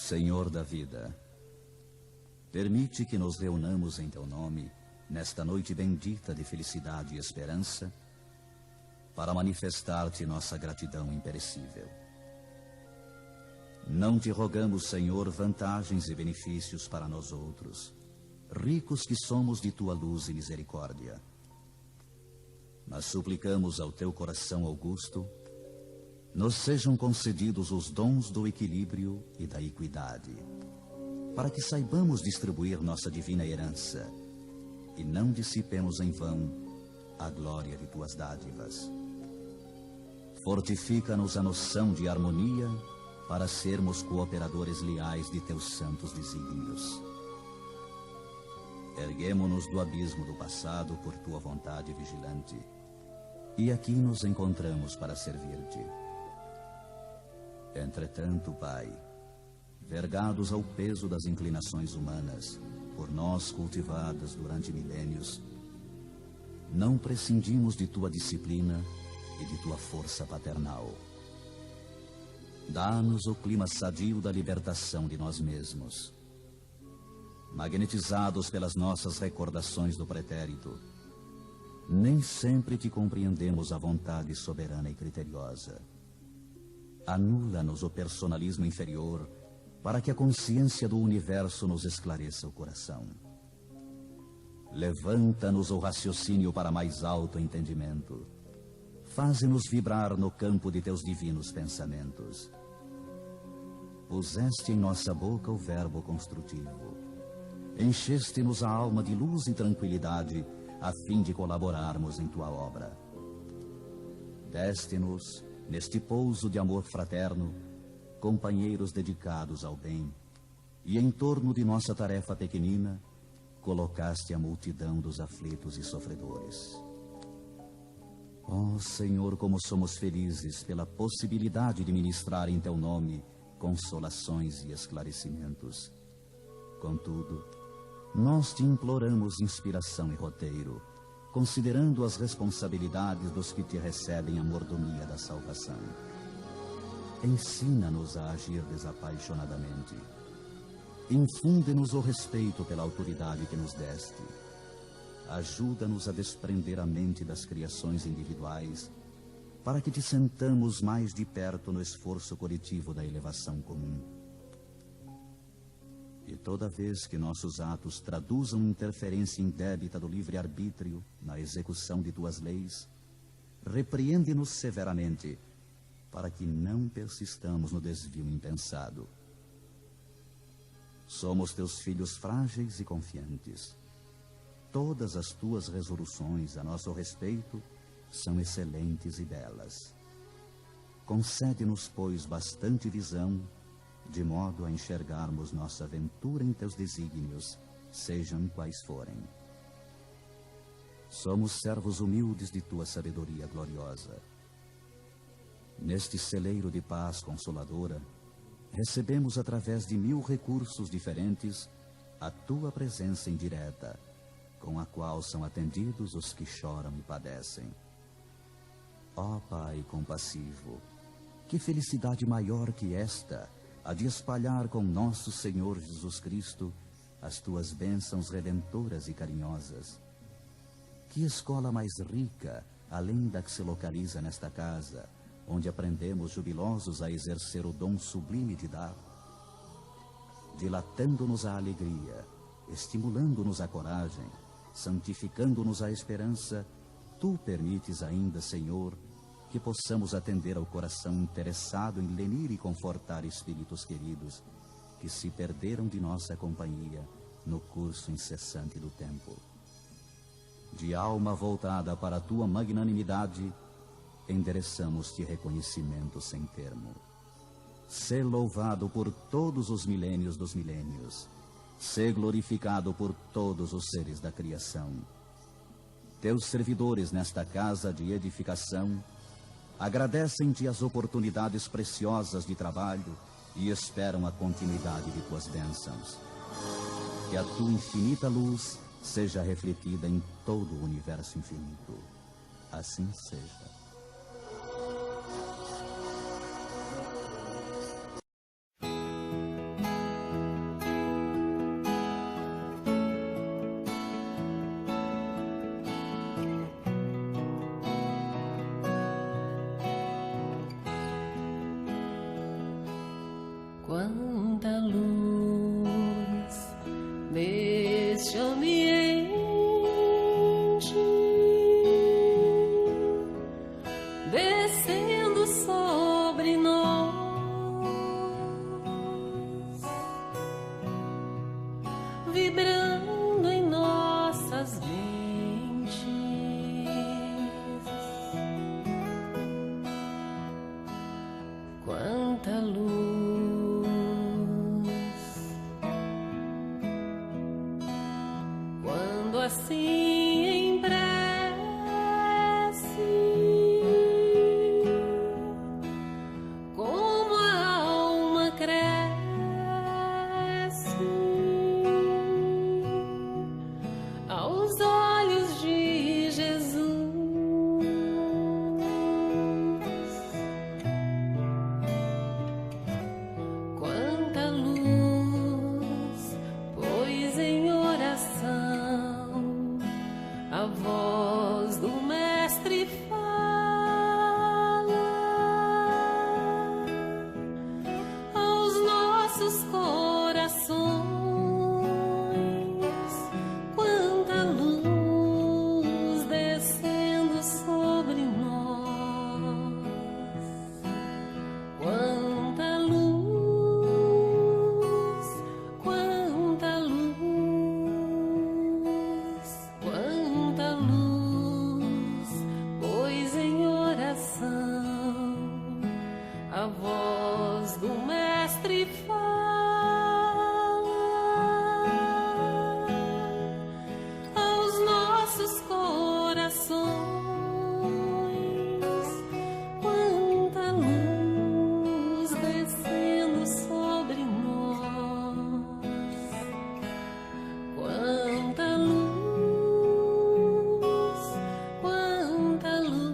Senhor da vida, permite que nos reunamos em Teu nome, nesta noite bendita de felicidade e esperança, para manifestar-te nossa gratidão imperecível. Não te rogamos, Senhor, vantagens e benefícios para nós outros, ricos que somos de Tua luz e misericórdia, mas suplicamos ao Teu coração augusto, nos sejam concedidos os dons do equilíbrio e da equidade, para que saibamos distribuir nossa divina herança e não dissipemos em vão a glória de Tuas dádivas. Fortifica-nos a noção de harmonia para sermos cooperadores leais de Teus santos desígnios. Erguemo-nos do abismo do passado por Tua vontade vigilante, e aqui nos encontramos para servir-te. Entretanto, Pai, vergados ao peso das inclinações humanas, por nós cultivadas durante milênios, não prescindimos de Tua disciplina e de Tua força paternal. Dá-nos o clima sadio da libertação de nós mesmos. Magnetizados pelas nossas recordações do pretérito, nem sempre te compreendemos a vontade soberana e criteriosa. Anula-nos o personalismo inferior para que a consciência do universo nos esclareça o coração. Levanta-nos o raciocínio para mais alto entendimento. Faze-nos vibrar no campo de Teus divinos pensamentos. Puseste em nossa boca o verbo construtivo. Encheste-nos a alma de luz e tranquilidade a fim de colaborarmos em Tua obra. Deste-nos, neste pouso de amor fraterno, companheiros dedicados ao bem, e em torno de nossa tarefa pequenina, colocaste a multidão dos aflitos e sofredores. Ó Senhor, como somos felizes pela possibilidade de ministrar em Teu nome consolações e esclarecimentos. Contudo, nós te imploramos inspiração e roteiro, considerando as responsabilidades dos que te recebem a mordomia da salvação. Ensina-nos a agir desapaixonadamente. Infunde-nos o respeito pela autoridade que nos deste. Ajuda-nos a desprender a mente das criações individuais, para que te sentamos mais de perto no esforço coletivo da elevação comum. E toda vez que nossos atos traduzam interferência indébita do livre-arbítrio na execução de Tuas leis, repreende-nos severamente, para que não persistamos no desvio impensado. Somos Teus filhos frágeis e confiantes. Todas as Tuas resoluções a nosso respeito são excelentes e belas. Concede-nos, pois, bastante visão, de modo a enxergarmos nossa aventura em Teus desígnios, sejam quais forem. Somos servos humildes de Tua sabedoria gloriosa. Neste celeiro de paz consoladora, recebemos através de 1000 recursos diferentes a Tua presença indireta, com a qual são atendidos os que choram e padecem. Ó Pai compassivo, que felicidade maior que esta, a de espalhar com nosso Senhor Jesus Cristo as Tuas bênçãos redentoras e carinhosas. Que escola mais rica, além da que se localiza nesta casa, onde aprendemos jubilosos a exercer o dom sublime de dar, dilatando-nos a alegria, estimulando-nos a coragem, santificando-nos a esperança, Tu permites ainda, Senhor, que possamos atender ao coração interessado em lenir e confortar espíritos queridos que se perderam de nossa companhia no curso incessante do tempo. De alma voltada para a Tua magnanimidade, endereçamos-te reconhecimento sem termo. Sê louvado por todos os milênios dos milênios. Sê glorificado por todos os seres da criação. Teus servidores nesta casa de edificação agradecem-te as oportunidades preciosas de trabalho e esperam a continuidade de Tuas bênçãos. Que a Tua infinita luz seja refletida em todo o universo infinito. Assim seja. Quanta luz neste ambiente, descendo sobre nós, vibrando em nossas mentes. Quanta luz quando assim em prece como a alma cresce aos olhos de Jesus. Quanta luz, pois em oração a voz do Mestre fala aos nossos corações. Quanta luz descendo sobre nós. Quanta luz, quanta luz, quanta luz, pois em oração a voz do Mestre fala aos nossos corações. Quanta luz descendo sobre nós. Quanta luz, quanta luz.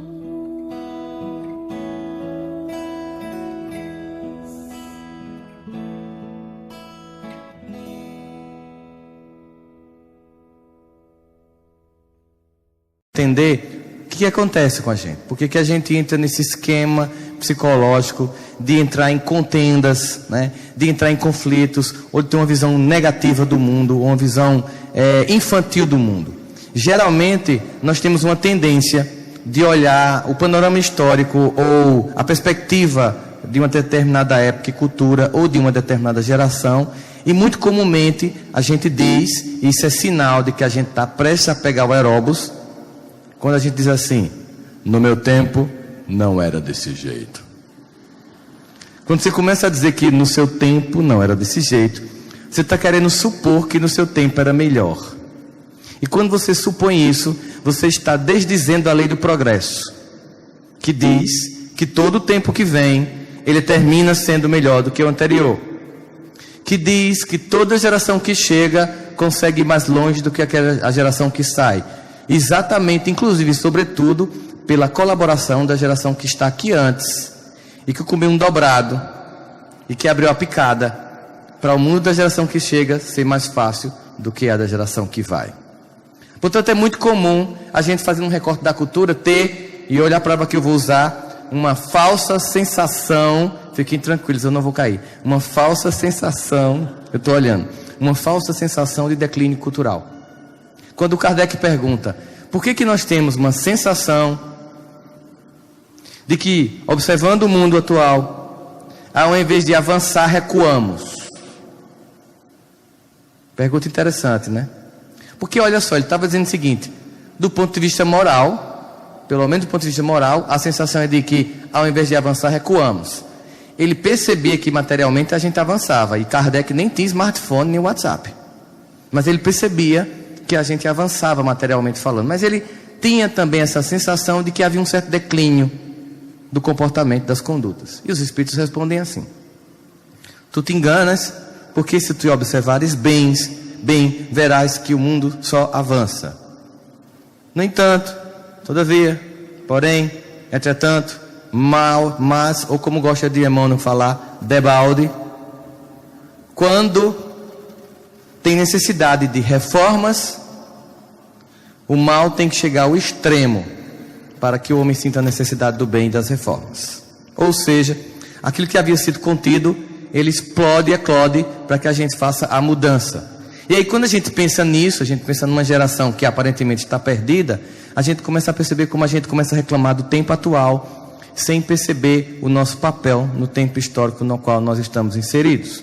Entender o que acontece com a gente, por que a gente entra nesse esquema psicológico de entrar em contendas, né? De entrar em conflitos, ou de ter uma visão negativa do mundo, uma visão infantil do mundo. Geralmente nós temos uma tendência de olhar o panorama histórico ou a perspectiva de uma determinada época e cultura ou de uma determinada geração, e muito comumente a gente diz, e isso é sinal de que a gente está prestes a pegar o aeróbus, quando a gente diz assim: no meu tempo não era desse jeito. Quando você começa a dizer que no seu tempo não era desse jeito, você está querendo supor que no seu tempo era melhor. E quando você supõe isso, você está desdizendo a lei do progresso, que diz que todo o tempo que vem, ele termina sendo melhor do que o anterior. Que diz que toda geração que chega consegue ir mais longe do que a geração que sai. Exatamente, inclusive, sobretudo, pela colaboração da geração que está aqui antes, e que comeu um dobrado, e que abriu a picada, para o mundo da geração que chega ser mais fácil do que a da geração que vai. Portanto, é muito comum a gente fazer um recorte da cultura, ter, e olha a prova que eu vou usar, uma falsa sensação, fiquem tranquilos, eu não vou cair, uma falsa sensação, eu estou olhando, uma falsa sensação de declínio cultural. Quando Kardec pergunta, por que nós temos uma sensação de que, observando o mundo atual, ao invés de avançar, recuamos? Pergunta interessante, né? Porque olha só, ele estava dizendo o seguinte: do ponto de vista moral, pelo menos do ponto de vista moral, a sensação é de que, ao invés de avançar, recuamos. Ele percebia que materialmente a gente avançava, e Kardec nem tinha smartphone nem WhatsApp, mas ele percebia que a gente avançava materialmente falando, mas ele tinha também essa sensação de que havia um certo declínio do comportamento, das condutas. E os espíritos respondem assim: tu te enganas, porque se tu observares bem, verás que o mundo só avança. No entanto, todavia, porém, entretanto, mas, ou como gosta de Emmanuel falar, debalde, quando tem necessidade de reformas, o mal tem que chegar ao extremo para que o homem sinta a necessidade do bem e das reformas. Ou seja, aquilo que havia sido contido, ele explode e eclode para que a gente faça a mudança. E aí quando a gente pensa nisso, a gente pensa numa geração que aparentemente está perdida, a gente começa a perceber como a gente começa a reclamar do tempo atual, sem perceber o nosso papel no tempo histórico no qual nós estamos inseridos.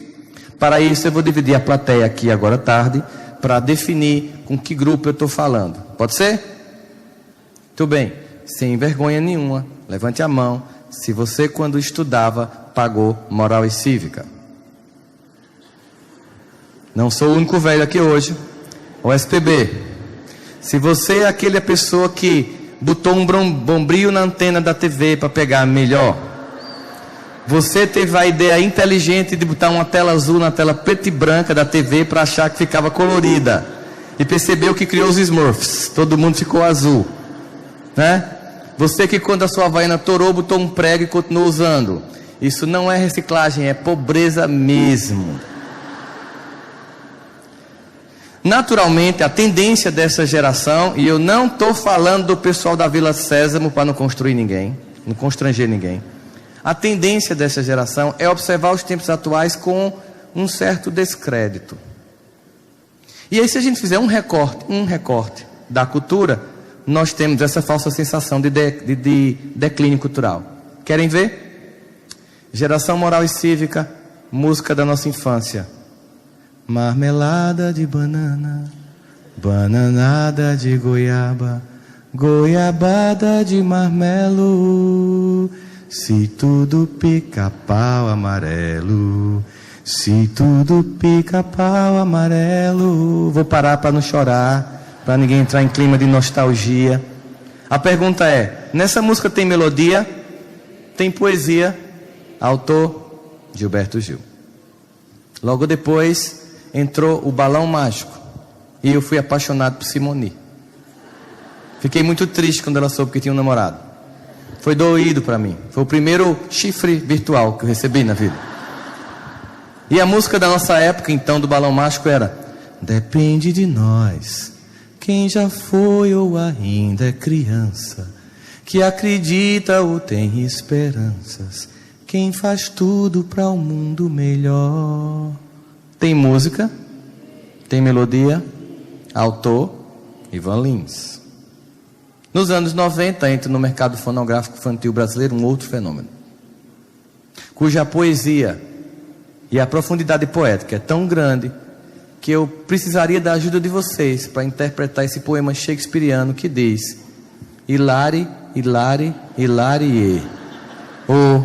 Para isso eu vou dividir a plateia aqui agora à tarde, para definir com que grupo eu estou falando. Pode ser? Tudo bem. Sem vergonha nenhuma, levante a mão se você quando estudava pagou moral e cívica. Não sou o único velho aqui hoje. O SPB. Se você é aquela pessoa que botou um bombril na antena da TV para pegar melhor, você teve a ideia inteligente de botar uma tela azul na tela preta e branca da TV para achar que ficava colorida, e percebeu que criou os Smurfs, todo mundo ficou azul, né? Você que quando a sua havaiana torou, botou um prego e continuou usando. Isso não é reciclagem, é pobreza mesmo. Naturalmente, a tendência dessa geração, e eu não estou falando do pessoal da Vila Sésamo para não construir ninguém, não constranger ninguém. A tendência dessa geração é observar os tempos atuais com um certo descrédito. E aí, se a gente fizer um recorte da cultura, nós temos essa falsa sensação de declínio cultural. Querem ver? Geração moral e cívica, música da nossa infância. Marmelada de banana, bananada de goiaba, goiabada de marmelo. Se tudo pica-pau amarelo, se tudo pica-pau amarelo. Vou parar para não chorar, para ninguém entrar em clima de nostalgia. A pergunta é, nessa música tem melodia? Tem poesia? Autor, Gilberto Gil. Logo depois entrou o Balão Mágico, e eu fui apaixonado por Simone. Fiquei muito triste quando ela soube que tinha um namorado. Foi doído para mim. Foi o primeiro chifre virtual que eu recebi na vida. E a música da nossa época, então, do Balão Mágico era: depende de nós, quem já foi ou ainda é criança, que acredita ou tem esperanças, quem faz tudo para um mundo melhor. Tem música, tem melodia, autor, Ivan Lins. Nos anos 90, entra no mercado fonográfico infantil brasileiro um outro fenômeno, cuja poesia e a profundidade poética é tão grande que eu precisaria da ajuda de vocês para interpretar esse poema shakespeariano que diz: Hilari, Hilari, Hilarie, oh.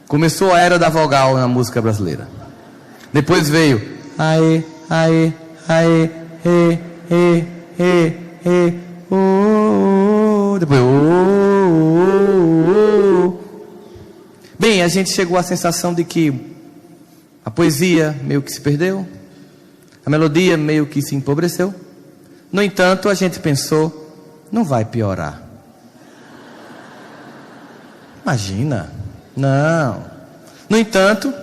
Começou a era da vogal na música brasileira. Depois veio aê, aê, aê, depois Bem, a gente chegou à sensação de que a poesia meio que se perdeu, a melodia meio que se empobreceu. No entanto, a gente pensou, não vai piorar. Imagina. Não. No entanto,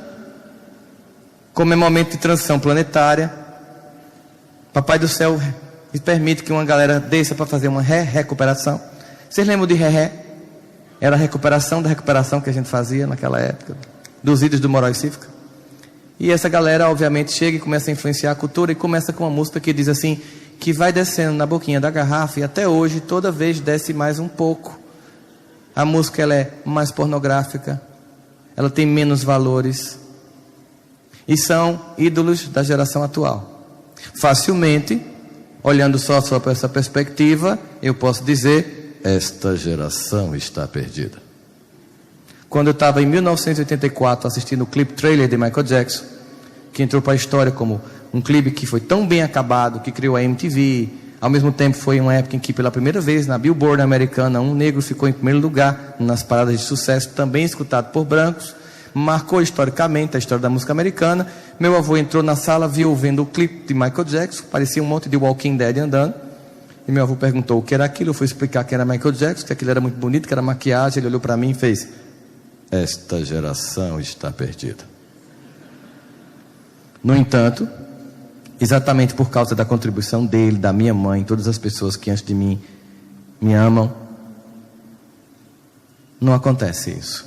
como é momento de transição planetária, Papai do Céu permite que uma galera desça para fazer uma recuperação. Vocês lembram de ré? Era a recuperação da recuperação que a gente fazia naquela época, dos ídolos do moral e cívica. E essa galera, obviamente, chega e começa a influenciar a cultura, e começa com uma música que diz assim, que vai descendo na boquinha da garrafa, e até hoje, toda vez desce mais um pouco. A música, ela é mais pornográfica, ela tem menos valores, e são ídolos da geração atual. Facilmente, olhando só por essa perspectiva, eu posso dizer, esta geração está perdida. Quando eu estava em 1984 assistindo o clipe trailer de Michael Jackson, que entrou para a história como um clipe que foi tão bem acabado, que criou a MTV, ao mesmo tempo foi uma época em que pela primeira vez na Billboard americana um negro ficou em primeiro lugar nas paradas de sucesso, também escutado por brancos, marcou historicamente a história da música americana. Meu avô entrou na sala, viu vendo o clipe de Michael Jackson, parecia um monte de Walking Dead andando, e meu avô perguntou o que era aquilo. Eu fui explicar que era Michael Jackson, que aquilo era muito bonito, que era maquiagem. Ele olhou para mim e fez: esta geração está perdida. No entanto, exatamente por causa da contribuição dele, da minha mãe, todas as pessoas que antes de mim me amam, não acontece isso.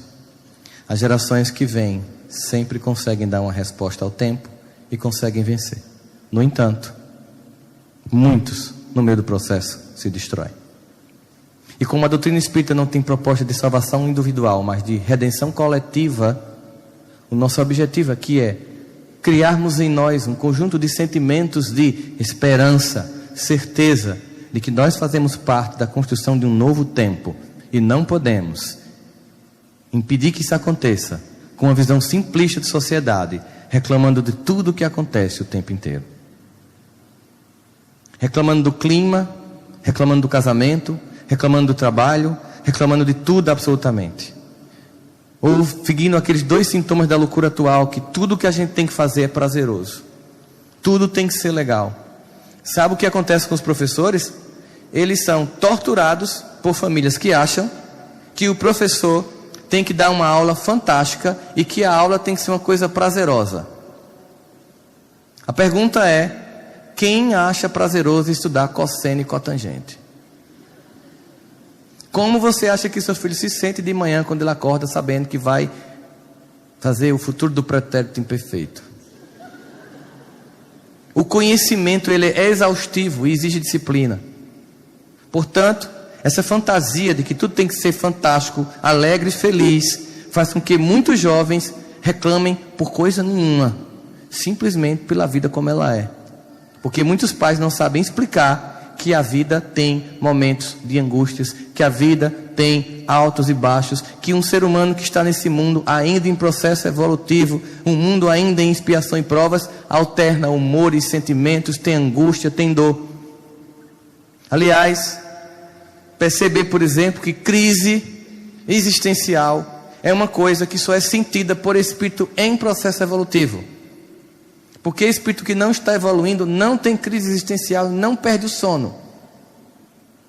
As gerações que vêm sempre conseguem dar uma resposta ao tempo e conseguem vencer. No entanto, muitos, no meio do processo, se destroem. E como a doutrina espírita não tem proposta de salvação individual, mas de redenção coletiva, o nosso objetivo aqui é criarmos em nós um conjunto de sentimentos de esperança, certeza de que nós fazemos parte da construção de um novo tempo e não podemos impedir que isso aconteça com uma visão simplista de sociedade, reclamando de tudo o que acontece o tempo inteiro. Reclamando do clima, reclamando do casamento, reclamando do trabalho, reclamando de tudo absolutamente. Ou seguindo aqueles 2 sintomas da loucura atual, que tudo que a gente tem que fazer é prazeroso. Tudo tem que ser legal. Sabe o que acontece com os professores? Eles são torturados por famílias que acham que o professor tem que dar uma aula fantástica e que a aula tem que ser uma coisa prazerosa. A pergunta é: quem acha prazeroso estudar cosseno e cotangente? Como você acha que seu filho se sente de manhã quando ele acorda sabendo que vai fazer o futuro do pretérito imperfeito? O conhecimento, ele é exaustivo e exige disciplina. Portanto, essa fantasia de que tudo tem que ser fantástico, alegre e feliz, faz com que muitos jovens reclamem por coisa nenhuma, simplesmente pela vida como ela é. Porque muitos pais não sabem explicar que a vida tem momentos de angústias, que a vida tem altos e baixos, que um ser humano que está nesse mundo ainda em processo evolutivo, um mundo ainda em expiação e provas, alterna humores, sentimentos, tem angústia, tem dor. Aliás, perceber, por exemplo, que crise existencial é uma coisa que só é sentida por espírito em processo evolutivo. Porque espírito que não está evoluindo não tem crise existencial, não perde o sono,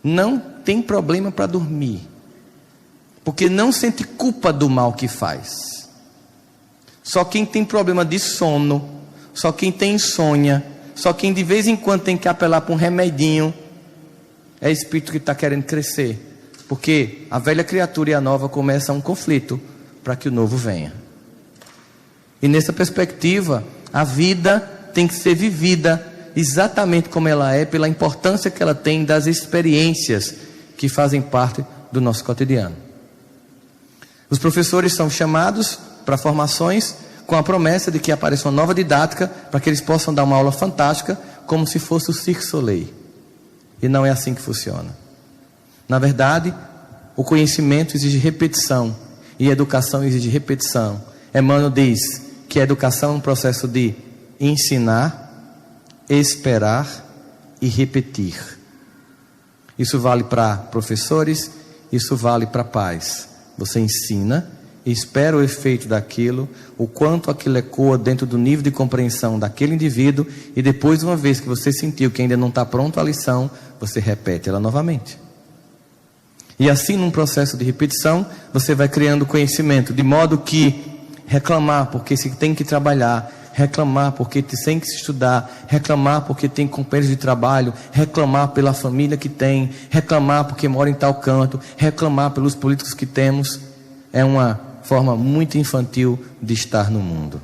não tem problema para dormir, porque não sente culpa do mal que faz. Só quem tem problema de sono, só quem tem insônia, só quem de vez em quando tem que apelar para um remedinho, é espírito que está querendo crescer, porque a velha criatura e a nova começam um conflito para que o novo venha. E nessa perspectiva, a vida tem que ser vivida exatamente como ela é, pela importância que ela tem das experiências que fazem parte do nosso cotidiano. Os professores são chamados para formações com a promessa de que apareça uma nova didática para que eles possam dar uma aula fantástica, como se fosse o Cirque du Soleil. E não é assim que funciona. Na verdade, o conhecimento exige repetição e a educação exige repetição. Emmanuel diz que a educação é um processo de ensinar, esperar e repetir. Isso vale para professores, isso vale para pais. Você ensina, espera o efeito daquilo, o quanto aquilo ecoa dentro do nível de compreensão daquele indivíduo, e depois, uma vez que você sentiu que ainda não está pronto a lição, você repete ela novamente. E assim, num processo de repetição, você vai criando conhecimento, de modo que reclamar porque se tem que trabalhar, reclamar porque tem que se estudar, reclamar porque tem companheiros de trabalho, reclamar pela família que tem, reclamar porque mora em tal canto, reclamar pelos políticos que temos, é uma forma muito infantil de estar no mundo.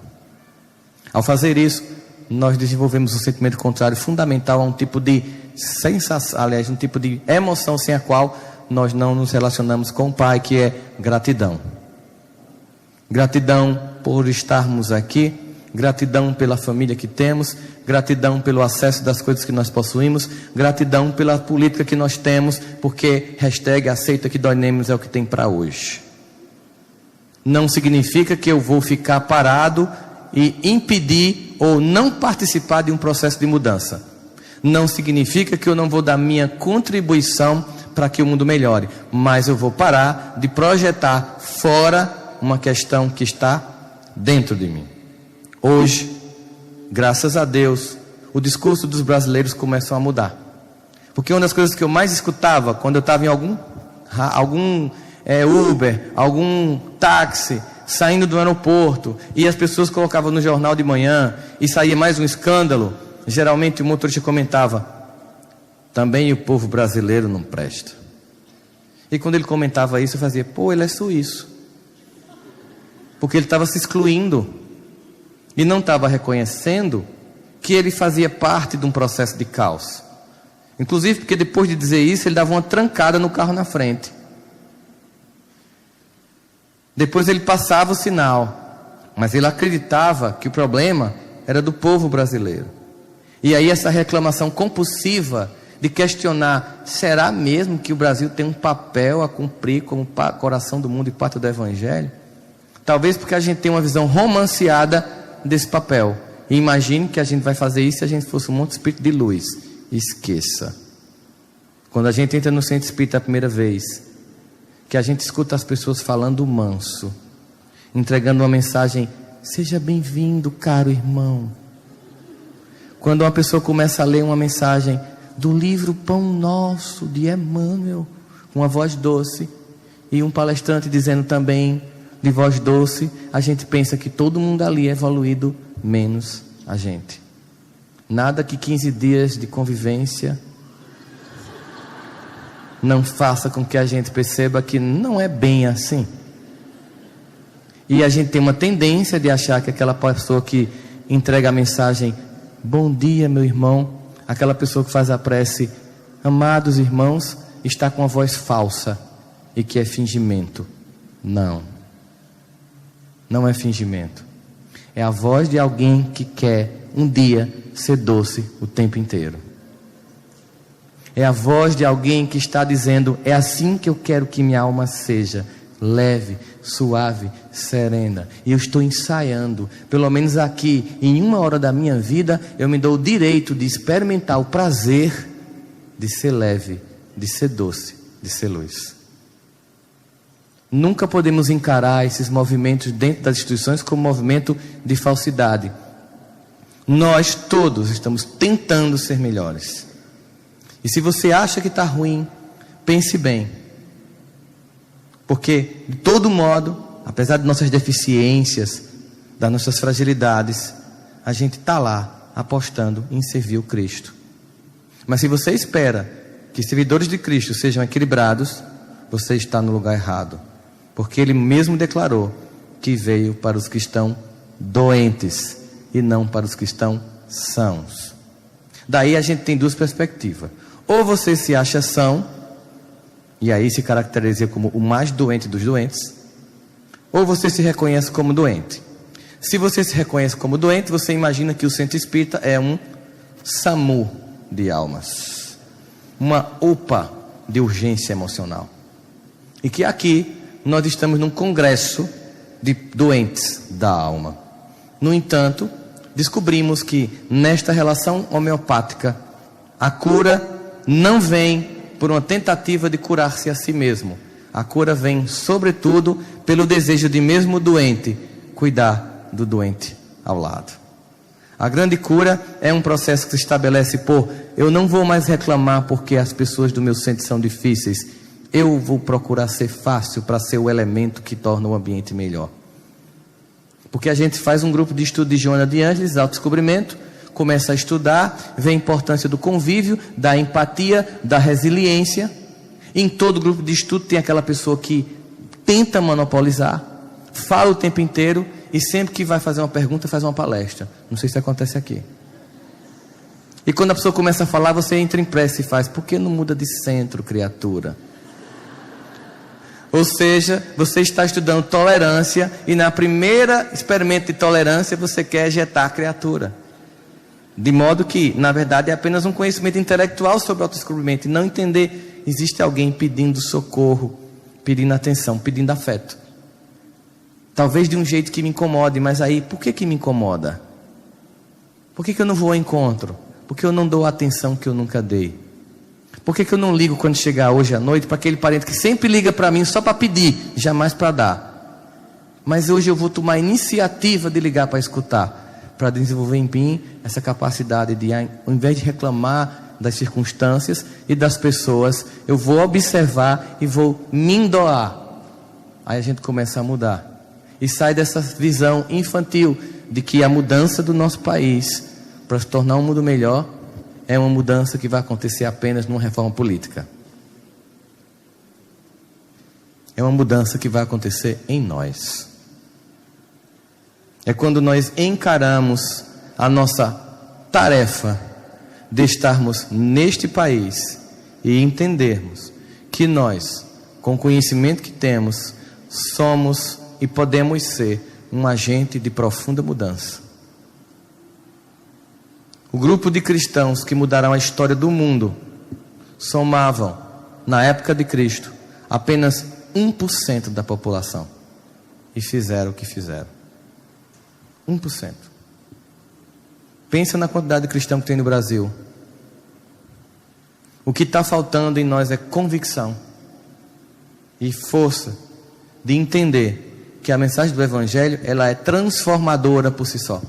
Ao fazer isso, nós desenvolvemos um sentimento contrário fundamental a um tipo de sensação, aliás, um tipo de emoção sem a qual nós não nos relacionamos com o Pai, que é gratidão. Gratidão por estarmos aqui, gratidão pela família que temos, gratidão pelo acesso das coisas que nós possuímos, gratidão pela política que nós temos, porque #aceita que dói menos é o que tem para hoje. Não significa que eu vou ficar parado e impedir ou não participar de um processo de mudança. Não significa que eu não vou dar minha contribuição para que o mundo melhore, mas eu vou parar de projetar fora uma questão que está dentro de mim. Hoje, graças a Deus, o discurso dos brasileiros começou a mudar. Porque uma das coisas que eu mais escutava quando eu estava em algum Uber, algum táxi, saindo do aeroporto, e as pessoas colocavam no jornal de manhã, e saía mais um escândalo, geralmente o motorista comentava: também o povo brasileiro não presta. E quando ele comentava isso, eu fazia: pô, ele é suíço. Porque ele estava se excluindo e não estava reconhecendo que ele fazia parte de um processo de caos. Inclusive porque depois de dizer isso, ele dava uma trancada no carro na frente. Depois ele passava o sinal, mas ele acreditava que o problema era do povo brasileiro. E aí essa reclamação compulsiva de questionar, será mesmo que o Brasil tem um papel a cumprir como coração do mundo e pátria do Evangelho? Talvez porque a gente tem uma visão romanceada desse papel. E imagine que a gente vai fazer isso se a gente fosse um monte de espírito de luz. Esqueça. Quando a gente entra no centro espírita a primeira vez, que a gente escuta as pessoas falando manso, entregando uma mensagem, seja bem-vindo, caro irmão. Quando uma pessoa começa a ler uma mensagem do livro Pão Nosso, de Emmanuel, com uma voz doce, e um palestrante dizendo também, de voz doce, a gente pensa que todo mundo ali é evoluído, menos a gente. Nada que 15 dias de convivência não faça com que a gente perceba que não é bem assim. E a gente tem uma tendência de achar que aquela pessoa que entrega a mensagem, bom dia meu irmão, aquela pessoa que faz a prece, amados irmãos, está com a voz falsa e que é fingimento. Não. Não é fingimento. É a voz de alguém que quer um dia ser doce o tempo inteiro. É a voz de alguém que está dizendo, é assim que eu quero que minha alma seja, leve, suave, serena. E eu estou ensaiando, pelo menos aqui, em 1 hora da minha vida, eu me dou o direito de experimentar o prazer de ser leve, de ser doce, de ser luz. Nunca podemos encarar esses movimentos dentro das instituições como movimento de falsidade. Nós todos estamos tentando ser melhores. E se você acha que está ruim, pense bem. Porque, de todo modo, apesar de nossas deficiências, das nossas fragilidades, a gente está lá apostando em servir o Cristo. Mas se você espera que servidores de Cristo sejam equilibrados, você está no lugar errado. Porque Ele mesmo declarou que veio para os que estão doentes e não para os que estão sãos. Daí a gente tem duas perspectivas. Ou você se acha são, e aí se caracteriza como o mais doente dos doentes, ou você se reconhece como doente. Se você se reconhece como doente, você imagina que o centro espírita é um SAMU de almas, uma UPA de urgência emocional, e que aqui nós estamos num congresso de doentes da alma. No entanto, descobrimos que nesta relação homeopática, a cura não vem por uma tentativa de curar-se a si mesmo. A cura vem, sobretudo, pelo desejo de mesmo doente cuidar do doente ao lado. A grande cura é um processo que se estabelece por eu não vou mais reclamar porque as pessoas do meu centro são difíceis. Eu vou procurar ser fácil para ser o elemento que torna o ambiente melhor. Porque a gente faz um grupo de estudo de Joana de Ângeles, autodescobrimento, começa a estudar, vê a importância do convívio, da empatia, da resiliência. Em todo grupo de estudo tem aquela pessoa que tenta monopolizar, fala o tempo inteiro e sempre que vai fazer uma pergunta faz uma palestra. Não sei se acontece aqui. E quando a pessoa começa a falar, você entra em prece e faz, por que não muda de centro, criatura? Ou seja, você está estudando tolerância e na primeira experimento de tolerância você quer ejetar a criatura. De modo que, na verdade, é apenas um conhecimento intelectual sobre o autodescobrimento e não entender, existe alguém pedindo socorro, pedindo atenção, pedindo afeto. Talvez de um jeito que me incomode, mas aí, por que me incomoda? Por que eu não vou ao encontro? Por que eu não dou a atenção que eu nunca dei? Por que eu não ligo quando chegar hoje à noite para aquele parente que sempre liga para mim só para pedir, jamais para dar? Mas hoje eu vou tomar a iniciativa de ligar para escutar, para desenvolver em mim essa capacidade de, ao invés de reclamar das circunstâncias e das pessoas, eu vou observar e vou me doar. Aí a gente começa a mudar. E sai dessa visão infantil de que a mudança do nosso país para se tornar um mundo melhor é uma mudança que vai acontecer apenas numa reforma política. É uma mudança que vai acontecer em nós. É quando nós encaramos a nossa tarefa de estarmos neste país e entendermos que nós, com o conhecimento que temos, somos e podemos ser um agente de profunda mudança. O grupo de cristãos que mudaram a história do mundo somavam, na época de Cristo, apenas 1% da população. E fizeram o que fizeram. 1%. Pensa na quantidade de cristãos que tem no Brasil. O que está faltando em nós é convicção e força de entender que a mensagem do Evangelho, ela é transformadora por si só.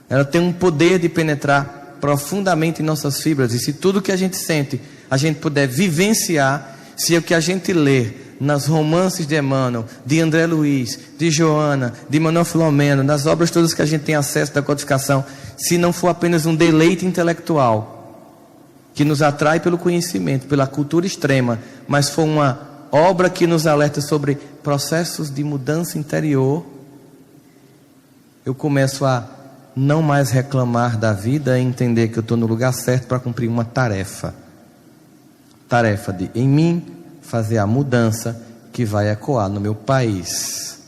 Ela tem um poder de penetrar profundamente em nossas fibras. E se tudo que a gente sente, a gente puder vivenciar, se o que a gente lê nas romances de Emmanuel, de André Luiz, de Joana, de Manuel Filomeno, nas obras todas que a gente tem acesso da codificação, se não for apenas um deleite intelectual, que nos atrai pelo conhecimento, pela cultura extrema, mas for uma obra que nos alerta sobre processos de mudança interior, eu começo a não mais reclamar da vida e entender que eu estou no lugar certo para cumprir uma tarefa. Tarefa de, em mim, fazer a mudança que vai ecoar no meu país.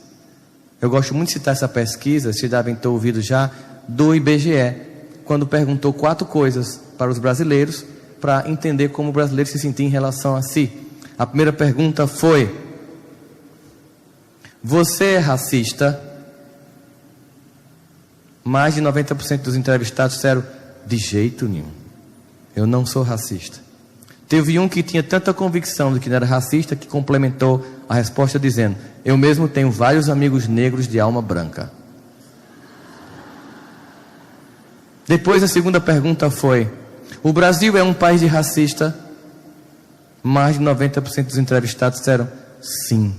Eu gosto muito de citar essa pesquisa, vocês devem ter ouvido já, do IBGE, quando perguntou 4 coisas para os brasileiros, para entender como o brasileiro se sentia em relação a si. A primeira pergunta foi: você é racista? Mais de 90% dos entrevistados disseram: de jeito nenhum, eu não sou racista. Teve um que tinha tanta convicção de que não era racista, que complementou a resposta dizendo: eu mesmo tenho vários amigos negros de alma branca. Depois a segunda pergunta foi: o Brasil é um país de racista? Mais de 90% dos entrevistados disseram: sim,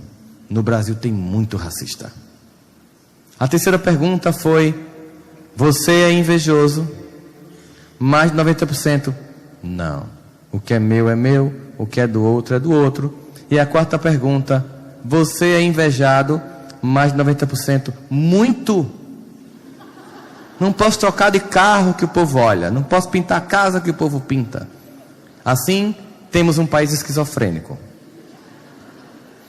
no Brasil tem muito racista. A terceira pergunta foi: você é invejoso? Mais de 90%, não. O que é meu, o que é do outro é do outro. E a quarta pergunta: você é invejado? Mais de 90%, muito. Não posso trocar de carro que o povo olha, não posso pintar a casa que o povo pinta. Assim, temos um país esquizofrênico.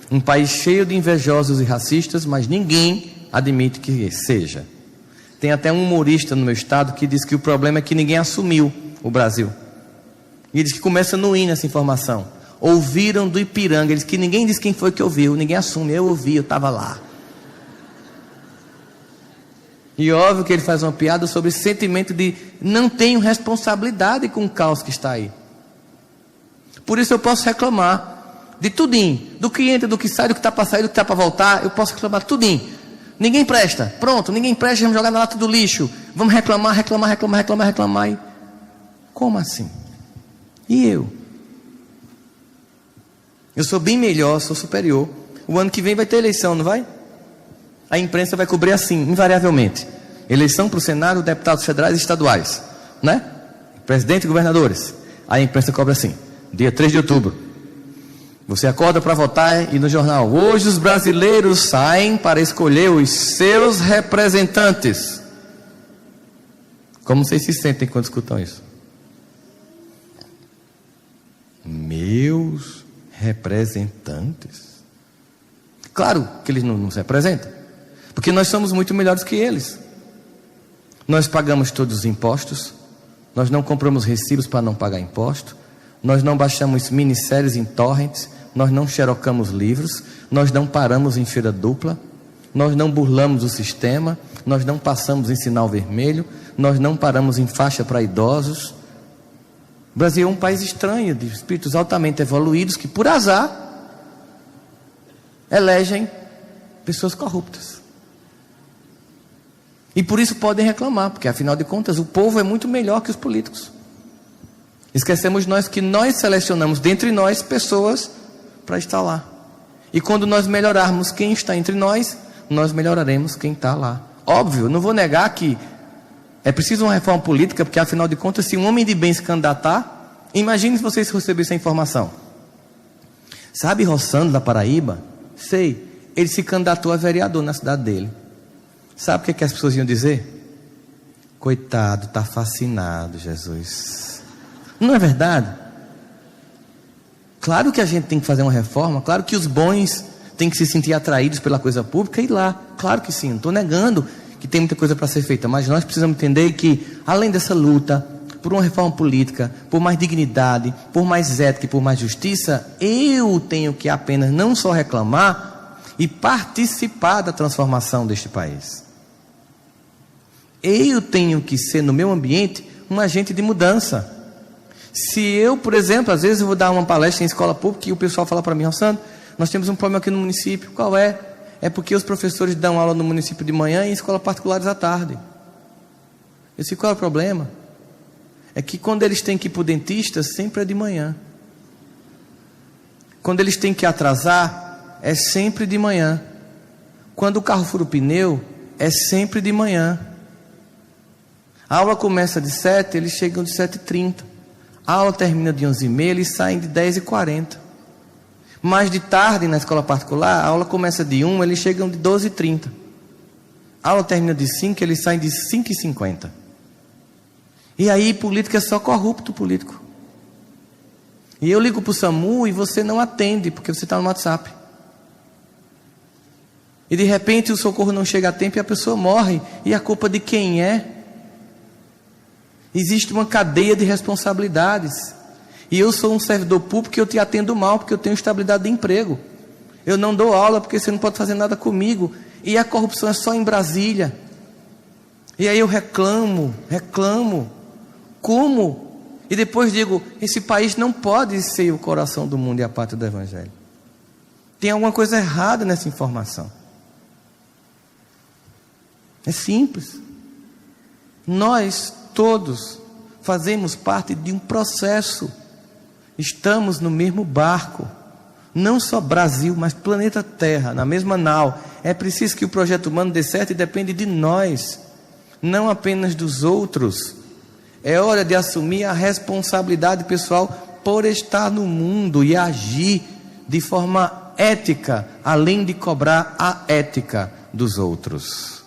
Um país cheio de invejosos e racistas, mas ninguém admite que seja. Tem até um humorista no meu estado que diz que o problema é que ninguém assumiu o Brasil. E ele diz que começa no hino essa informação. Ouviram do Ipiranga. Ele diz que ninguém diz quem foi que ouviu. Ninguém assume. Eu ouvi, eu estava lá. E óbvio que ele faz uma piada sobre esse sentimento de não tenho responsabilidade com o caos que está aí. Por isso eu posso reclamar de tudinho. Do que entra, do que sai, do que está para sair, do que está para voltar. Eu posso reclamar tudinho. Ninguém presta. Pronto, ninguém presta, vamos jogar na lata do lixo. Vamos reclamar. E... como assim? E eu? Eu sou bem melhor, sou superior. O ano que vem vai ter eleição, não vai? A imprensa vai cobrir assim, invariavelmente. Eleição para o Senado, deputados federais e estaduais, né? Presidente e governadores. A imprensa cobra assim: dia 3 de outubro. Você acorda para votar e no jornal: hoje os brasileiros saem para escolher os seus representantes. Como vocês se sentem quando escutam isso? Meus representantes? Claro que eles não nos representam, porque nós somos muito melhores que eles. Nós pagamos todos os impostos, nós não compramos recibos para não pagar imposto, nós não baixamos minisséries em torrents, nós não xerocamos livros, nós não paramos em feira dupla, nós não burlamos o sistema, nós não passamos em sinal vermelho, nós não paramos em faixa para idosos. O Brasil é um país estranho, de espíritos altamente evoluídos, que por azar elegem pessoas corruptas. E por isso podem reclamar, porque afinal de contas o povo é muito melhor que os políticos. Esquecemos nós que nós selecionamos dentre nós pessoas para estar lá. E quando nós melhorarmos quem está entre nós, nós melhoraremos quem está lá. Óbvio, não vou negar que é preciso uma reforma política, porque afinal de contas, se um homem de bem se candidatar, imagine se vocês receberem essa informação. Sabe Rossandro da Paraíba? Sei, ele se candidatou a vereador na cidade dele. Sabe o que as pessoas iam dizer? Coitado, está fascinado, Jesus. Não é verdade? Claro que a gente tem que fazer uma reforma, claro que os bons têm que se sentir atraídos pela coisa pública e ir lá. Claro que sim, não estou negando que tem muita coisa para ser feita, mas nós precisamos entender que, além dessa luta por uma reforma política, por mais dignidade, por mais ética e por mais justiça, eu tenho que apenas não só reclamar e participar da transformação deste país. Eu tenho que ser, no meu ambiente, um agente de mudança. Se eu, por exemplo, às vezes eu vou dar uma palestra em escola pública e o pessoal fala para mim, Sandro, nós temos um problema aqui no município. Qual é? É porque os professores dão aula no município de manhã e em escolas particulares à tarde. Eu disse, qual é o problema? É que quando eles têm que ir para o dentista, sempre é de manhã. Quando eles têm que atrasar, é sempre de manhã. Quando o carro fura o pneu, é sempre de manhã. A aula começa de 7, eles chegam de 7h30. A aula termina de 11h30, eles saem de 10h40. Mais de tarde, na escola particular, a aula começa de 1, eles chegam de 12h30. A aula termina de 5, eles saem de 5h50. E aí, política é só corrupto político. E eu ligo para o SAMU e você não atende, porque você está no WhatsApp. E de repente o socorro não chega a tempo e a pessoa morre. E a culpa de quem é? Existe uma cadeia de responsabilidades. E eu sou um servidor público e eu te atendo mal, porque eu tenho estabilidade de emprego. Eu não dou aula porque você não pode fazer nada comigo. E a corrupção é só em Brasília. E aí eu reclamo. Como? E depois digo, esse país não pode ser o coração do mundo e a pátria do Evangelho. Tem alguma coisa errada nessa informação. É simples. Nós todos fazemos parte de um processo. Estamos no mesmo barco. Não só Brasil, mas planeta Terra, na mesma nau. É preciso que o projeto humano dê certo e depende de nós, não apenas dos outros. É hora de assumir a responsabilidade pessoal por estar no mundo e agir de forma ética, além de cobrar a ética dos outros.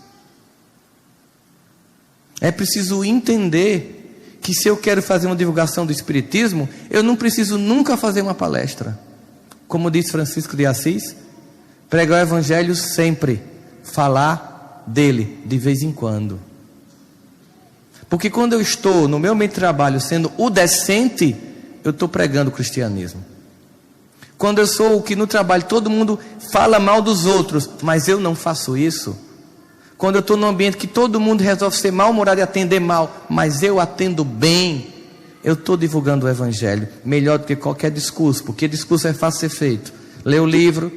É preciso entender que se eu quero fazer uma divulgação do Espiritismo, eu não preciso nunca fazer uma palestra. Como diz Francisco de Assis, pregar o Evangelho sempre, falar dele de vez em quando. Porque quando eu estou no meu meio de trabalho sendo o decente, eu estou pregando o cristianismo. Quando eu sou o que no trabalho todo mundo fala mal dos outros, mas eu não faço isso. Quando eu estou num ambiente que todo mundo resolve ser mal-humorado e atender mal, mas eu atendo bem, eu estou divulgando o Evangelho melhor do que qualquer discurso, porque discurso é fácil ser feito. Lê o livro,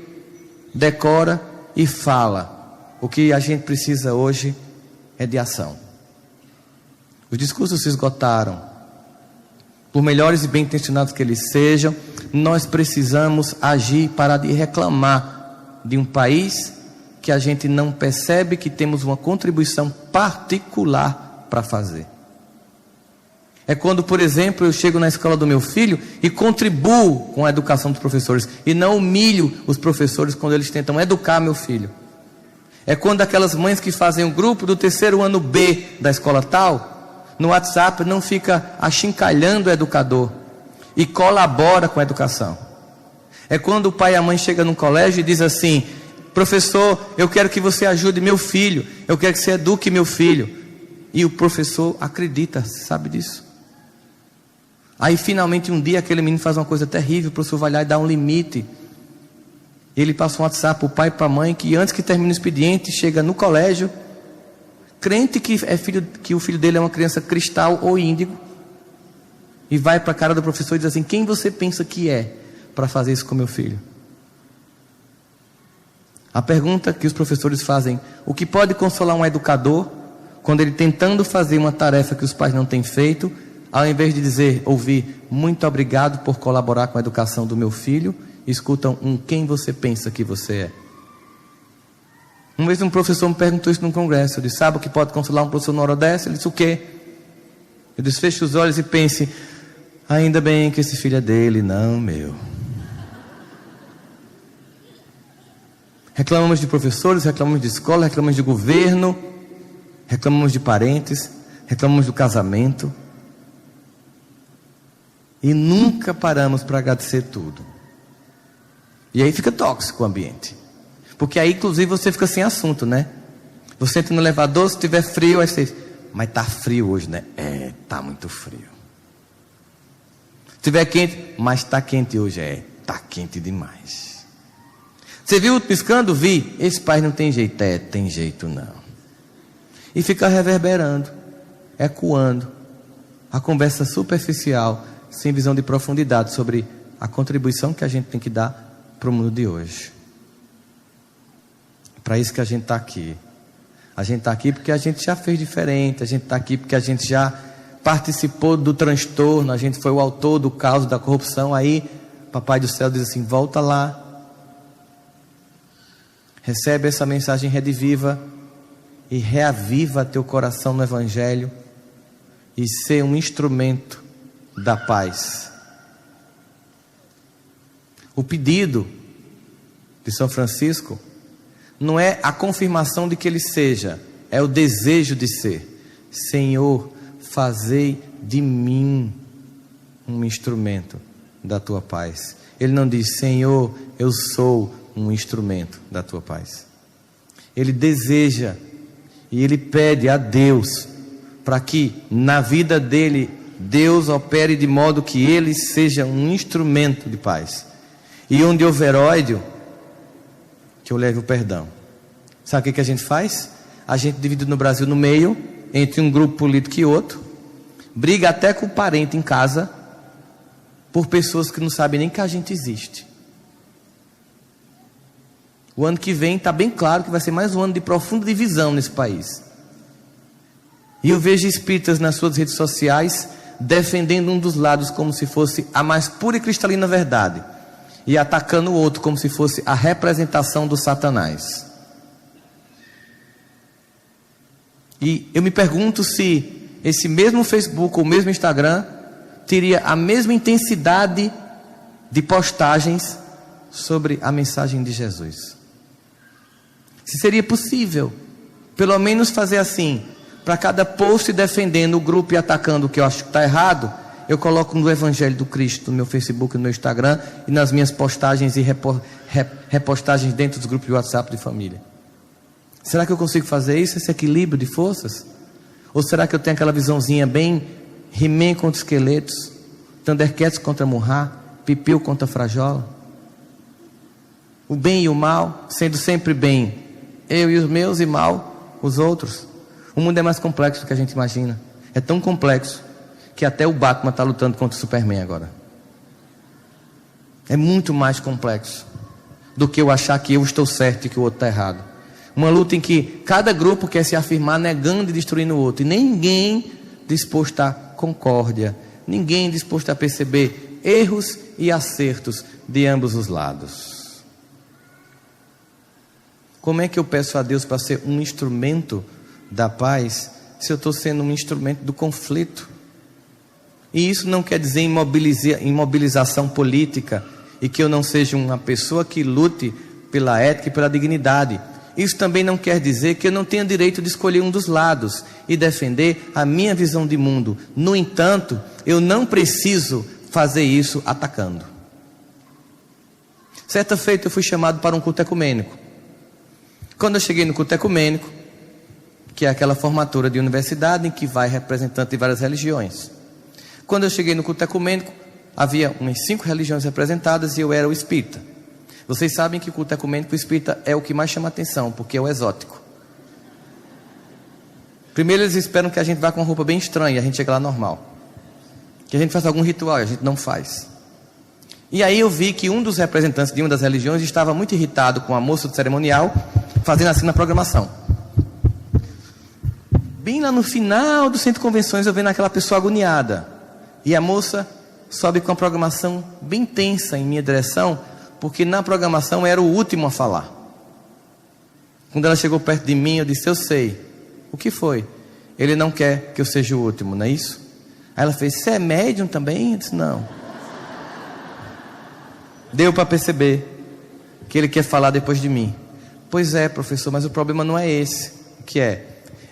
decora e fala. O que a gente precisa hoje é de ação. Os discursos se esgotaram. Por melhores e bem intencionados que eles sejam, nós precisamos agir, parar de reclamar de um país que a gente não percebe que temos uma contribuição particular para fazer. É quando, por exemplo, eu chego na escola do meu filho e contribuo com a educação dos professores e não humilho os professores quando eles tentam educar meu filho. É quando aquelas mães que fazem o grupo do terceiro ano B da escola tal, no WhatsApp não fica achincalhando o educador e colabora com a educação. É quando o pai e a mãe chegam no colégio e diz assim: professor, eu quero que você ajude meu filho, eu quero que você eduque meu filho. E o professor acredita, sabe disso. Aí finalmente um dia aquele menino faz uma coisa terrível, o professor vai lá e dá um limite. Ele passa um WhatsApp para o pai e para a mãe, que antes que termine o expediente, chega no colégio, crente que o filho dele é uma criança cristal ou índigo, e vai para a cara do professor e diz assim: quem você pensa que é para fazer isso com meu filho? A pergunta que os professores fazem: o que pode consolar um educador quando ele tentando fazer uma tarefa que os pais não têm feito, ao invés de ouvir muito obrigado por colaborar com a educação do meu filho, escutam quem você pensa que você é? Uma vez um professor me perguntou isso num congresso. Eu disse: sabe o que pode consolar um professor na hora dessa? Ele disse: o quê? Eu disse: feche os olhos e pense: ainda bem que esse filho é dele, não meu. Reclamamos de professores, reclamamos de escola, reclamamos de governo, reclamamos de parentes, reclamamos do casamento. E nunca paramos para agradecer tudo. E aí fica tóxico o ambiente. Porque aí, inclusive, você fica sem assunto, né? Você entra no elevador, se tiver frio, aí você diz, mas tá frio hoje, né? É, tá muito frio. Se tiver quente, mas tá quente hoje, tá quente demais. Você viu piscando? Vi. Esse pai não tem jeito. Tem jeito não. E fica reverberando, ecoando a conversa superficial, sem visão de profundidade sobre a contribuição que a gente tem que dar para o mundo de hoje. Para isso que a gente está aqui. A gente está aqui porque a gente já fez diferente. A gente está aqui porque a gente já participou do transtorno. A gente foi o autor do caos da corrupção. Aí, Papai do Céu diz assim, volta lá. Recebe essa mensagem rediviva e reaviva teu coração no Evangelho e ser um instrumento da paz. O pedido de São Francisco não é a confirmação de que ele seja, é o desejo de ser. Senhor, fazei de mim um instrumento da tua paz. Ele não diz, Senhor, eu sou um instrumento da tua paz. Ele deseja e ele pede a Deus para que na vida dele Deus opere de modo que ele seja um instrumento de paz. E onde houver ódio, que eu leve o perdão. Sabe o que a gente faz? A gente divide no Brasil no meio, entre um grupo político e outro, briga até com o parente em casa, por pessoas que não sabem nem que a gente existe. O ano que vem está bem claro que vai ser mais um ano de profunda divisão nesse país. E eu vejo espíritas nas suas redes sociais defendendo um dos lados como se fosse a mais pura e cristalina verdade, e atacando o outro como se fosse a representação do Satanás. E eu me pergunto se esse mesmo Facebook ou mesmo Instagram teria a mesma intensidade de postagens sobre a mensagem de Jesus. Se seria possível, pelo menos fazer assim, para cada post defendendo o grupo e atacando o que eu acho que está errado, eu coloco no Evangelho do Cristo no meu Facebook, no meu Instagram e nas minhas postagens e repostagens dentro dos grupos de WhatsApp de família. Será que eu consigo fazer isso, esse equilíbrio de forças? Ou será que eu tenho aquela visãozinha bem He-Man contra esqueletos, Thundercats contra Murra, Pipiu contra Frajola? O bem e o mal, sendo sempre bem eu e os meus, e mal os outros. O mundo é mais complexo do que a gente imagina. É tão complexo que até o Batman está lutando contra o Superman agora. É muito mais complexo do que eu achar que eu estou certo e que o outro está errado. Uma luta em que cada grupo quer se afirmar negando e destruindo o outro, e ninguém disposto à concórdia, ninguém disposto a perceber erros e acertos de ambos os lados. Como é que eu peço a Deus para ser um instrumento da paz, se eu estou sendo um instrumento do conflito? E isso não quer dizer imobilização política, e que eu não seja uma pessoa que lute pela ética e pela dignidade. Isso também não quer dizer que eu não tenha direito de escolher um dos lados e defender a minha visão de mundo. No entanto, eu não preciso fazer isso atacando. Certa feita eu fui chamado para um culto ecumênico. Quando eu cheguei no culto ecumênico, que é aquela formatura de universidade em que vai representante de várias religiões. Quando eu cheguei no culto ecumênico, havia umas 5 religiões representadas e eu era o espírita. Vocês sabem que o culto ecumênico espírita é o que mais chama atenção, porque é o exótico. Primeiro eles esperam que a gente vá com uma roupa bem estranha, e a gente chega lá normal. Que a gente faça algum ritual, e a gente não faz. E aí eu vi que um dos representantes de uma das religiões estava muito irritado com a moça do cerimonial, fazendo assim na programação. Bem lá no final do centro de convenções, eu vendo aquela pessoa agoniada. E a moça sobe com a programação bem tensa em minha direção, porque na programação era o último a falar. Quando ela chegou perto de mim, eu disse, eu sei. O que foi? Ele não quer que eu seja o último, não é isso? Aí ela fez, você é médium também? Eu disse, não. Deu para perceber que ele quer falar depois de mim. Pois é, professor, mas o problema não é esse. O que é?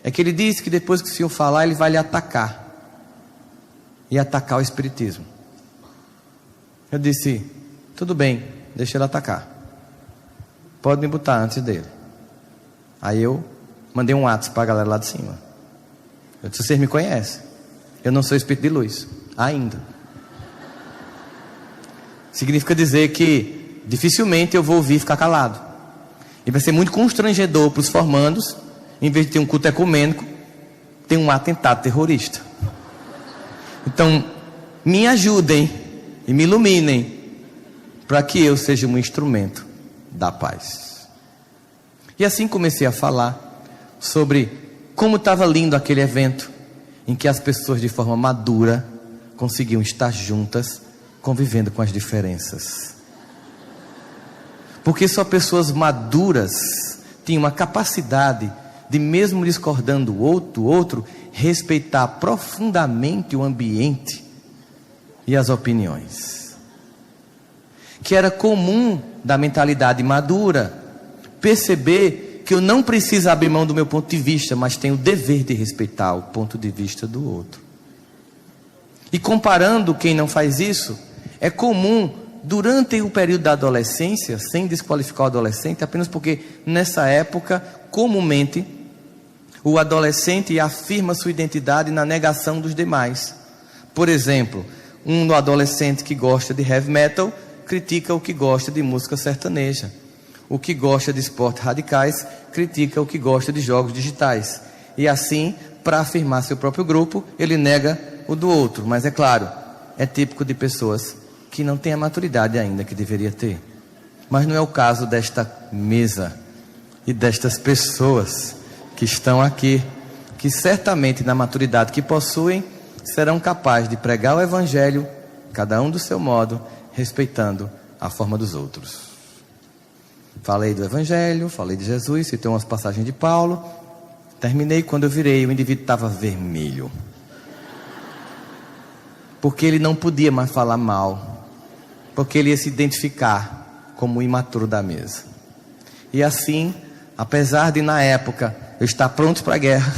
É que ele disse que depois que o senhor falar, ele vai lhe atacar. E atacar o espiritismo. Eu disse, tudo bem, deixa ele atacar. Pode me botar antes dele. Aí eu mandei um WhatsApp para a galera lá de cima. Eu disse, vocês me conhecem. Eu não sou espírito de luz, ainda. Significa dizer que dificilmente eu vou ouvir e ficar calado. E vai ser muito constrangedor para os formandos, em vez de ter um culto ecumênico, ter um atentado terrorista. Então, me ajudem e me iluminem para que eu seja um instrumento da paz. E assim comecei a falar sobre como estava lindo aquele evento em que as pessoas de forma madura conseguiam estar juntas, convivendo com as diferenças. Porque só pessoas maduras tinham uma capacidade de, mesmo discordando do outro, respeitar profundamente o ambiente e as opiniões. Que era comum da mentalidade madura perceber que eu não preciso abrir mão do meu ponto de vista, mas tenho o dever de respeitar o ponto de vista do outro. E comparando quem não faz isso, é comum durante o período da adolescência, sem desqualificar o adolescente, apenas porque nessa época, comumente, o adolescente afirma sua identidade na negação dos demais. Por exemplo, um adolescente que gosta de heavy metal critica o que gosta de música sertaneja. O que gosta de esportes radicais critica o que gosta de jogos digitais. E assim, para afirmar seu próprio grupo, ele nega o do outro. Mas é claro, é típico de pessoas que não têm a maturidade ainda que deveria ter. Mas não é o caso desta mesa e destas pessoas que estão aqui, que certamente na maturidade que possuem, serão capazes de pregar o Evangelho, cada um do seu modo, respeitando a forma dos outros. Falei do Evangelho, falei de Jesus, citei umas passagens de Paulo. Terminei, quando eu virei, o indivíduo estava vermelho. Porque ele não podia mais falar mal. Porque ele ia se identificar como o imaturo da mesa. E assim, apesar de na época eu estar pronto para a guerra,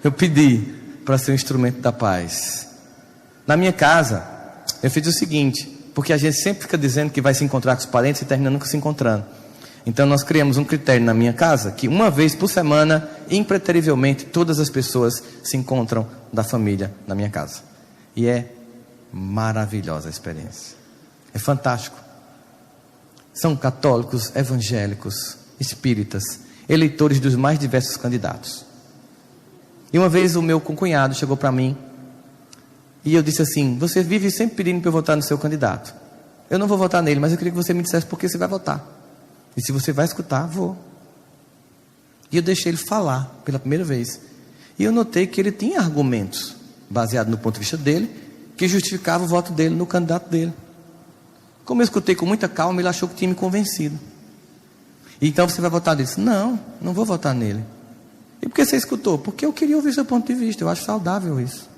eu pedi para ser um instrumento da paz. Na minha casa, eu fiz o seguinte, porque a gente sempre fica dizendo que vai se encontrar com os parentes e termina nunca se encontrando. Então nós criamos um critério na minha casa, que uma vez por semana, impreterivelmente, todas as pessoas se encontram da família na minha casa. E é maravilhosa a experiência. É fantástico. São católicos, evangélicos, espíritas, eleitores dos mais diversos candidatos. E uma vez o meu concunhado chegou para mim e eu disse assim, você vive sempre pedindo para eu votar no seu candidato. Eu não vou votar nele, mas eu queria que você me dissesse por que você vai votar. E se você vai escutar, vou. E eu deixei ele falar pela primeira vez. E eu notei que ele tinha argumentos, baseados no ponto de vista dele, que justificava o voto dele no candidato dele. Como eu escutei com muita calma, ele achou que tinha me convencido. E então você vai votar nele? Não, não vou votar nele. E por que você escutou? Porque eu queria ouvir seu ponto de vista, eu acho saudável isso.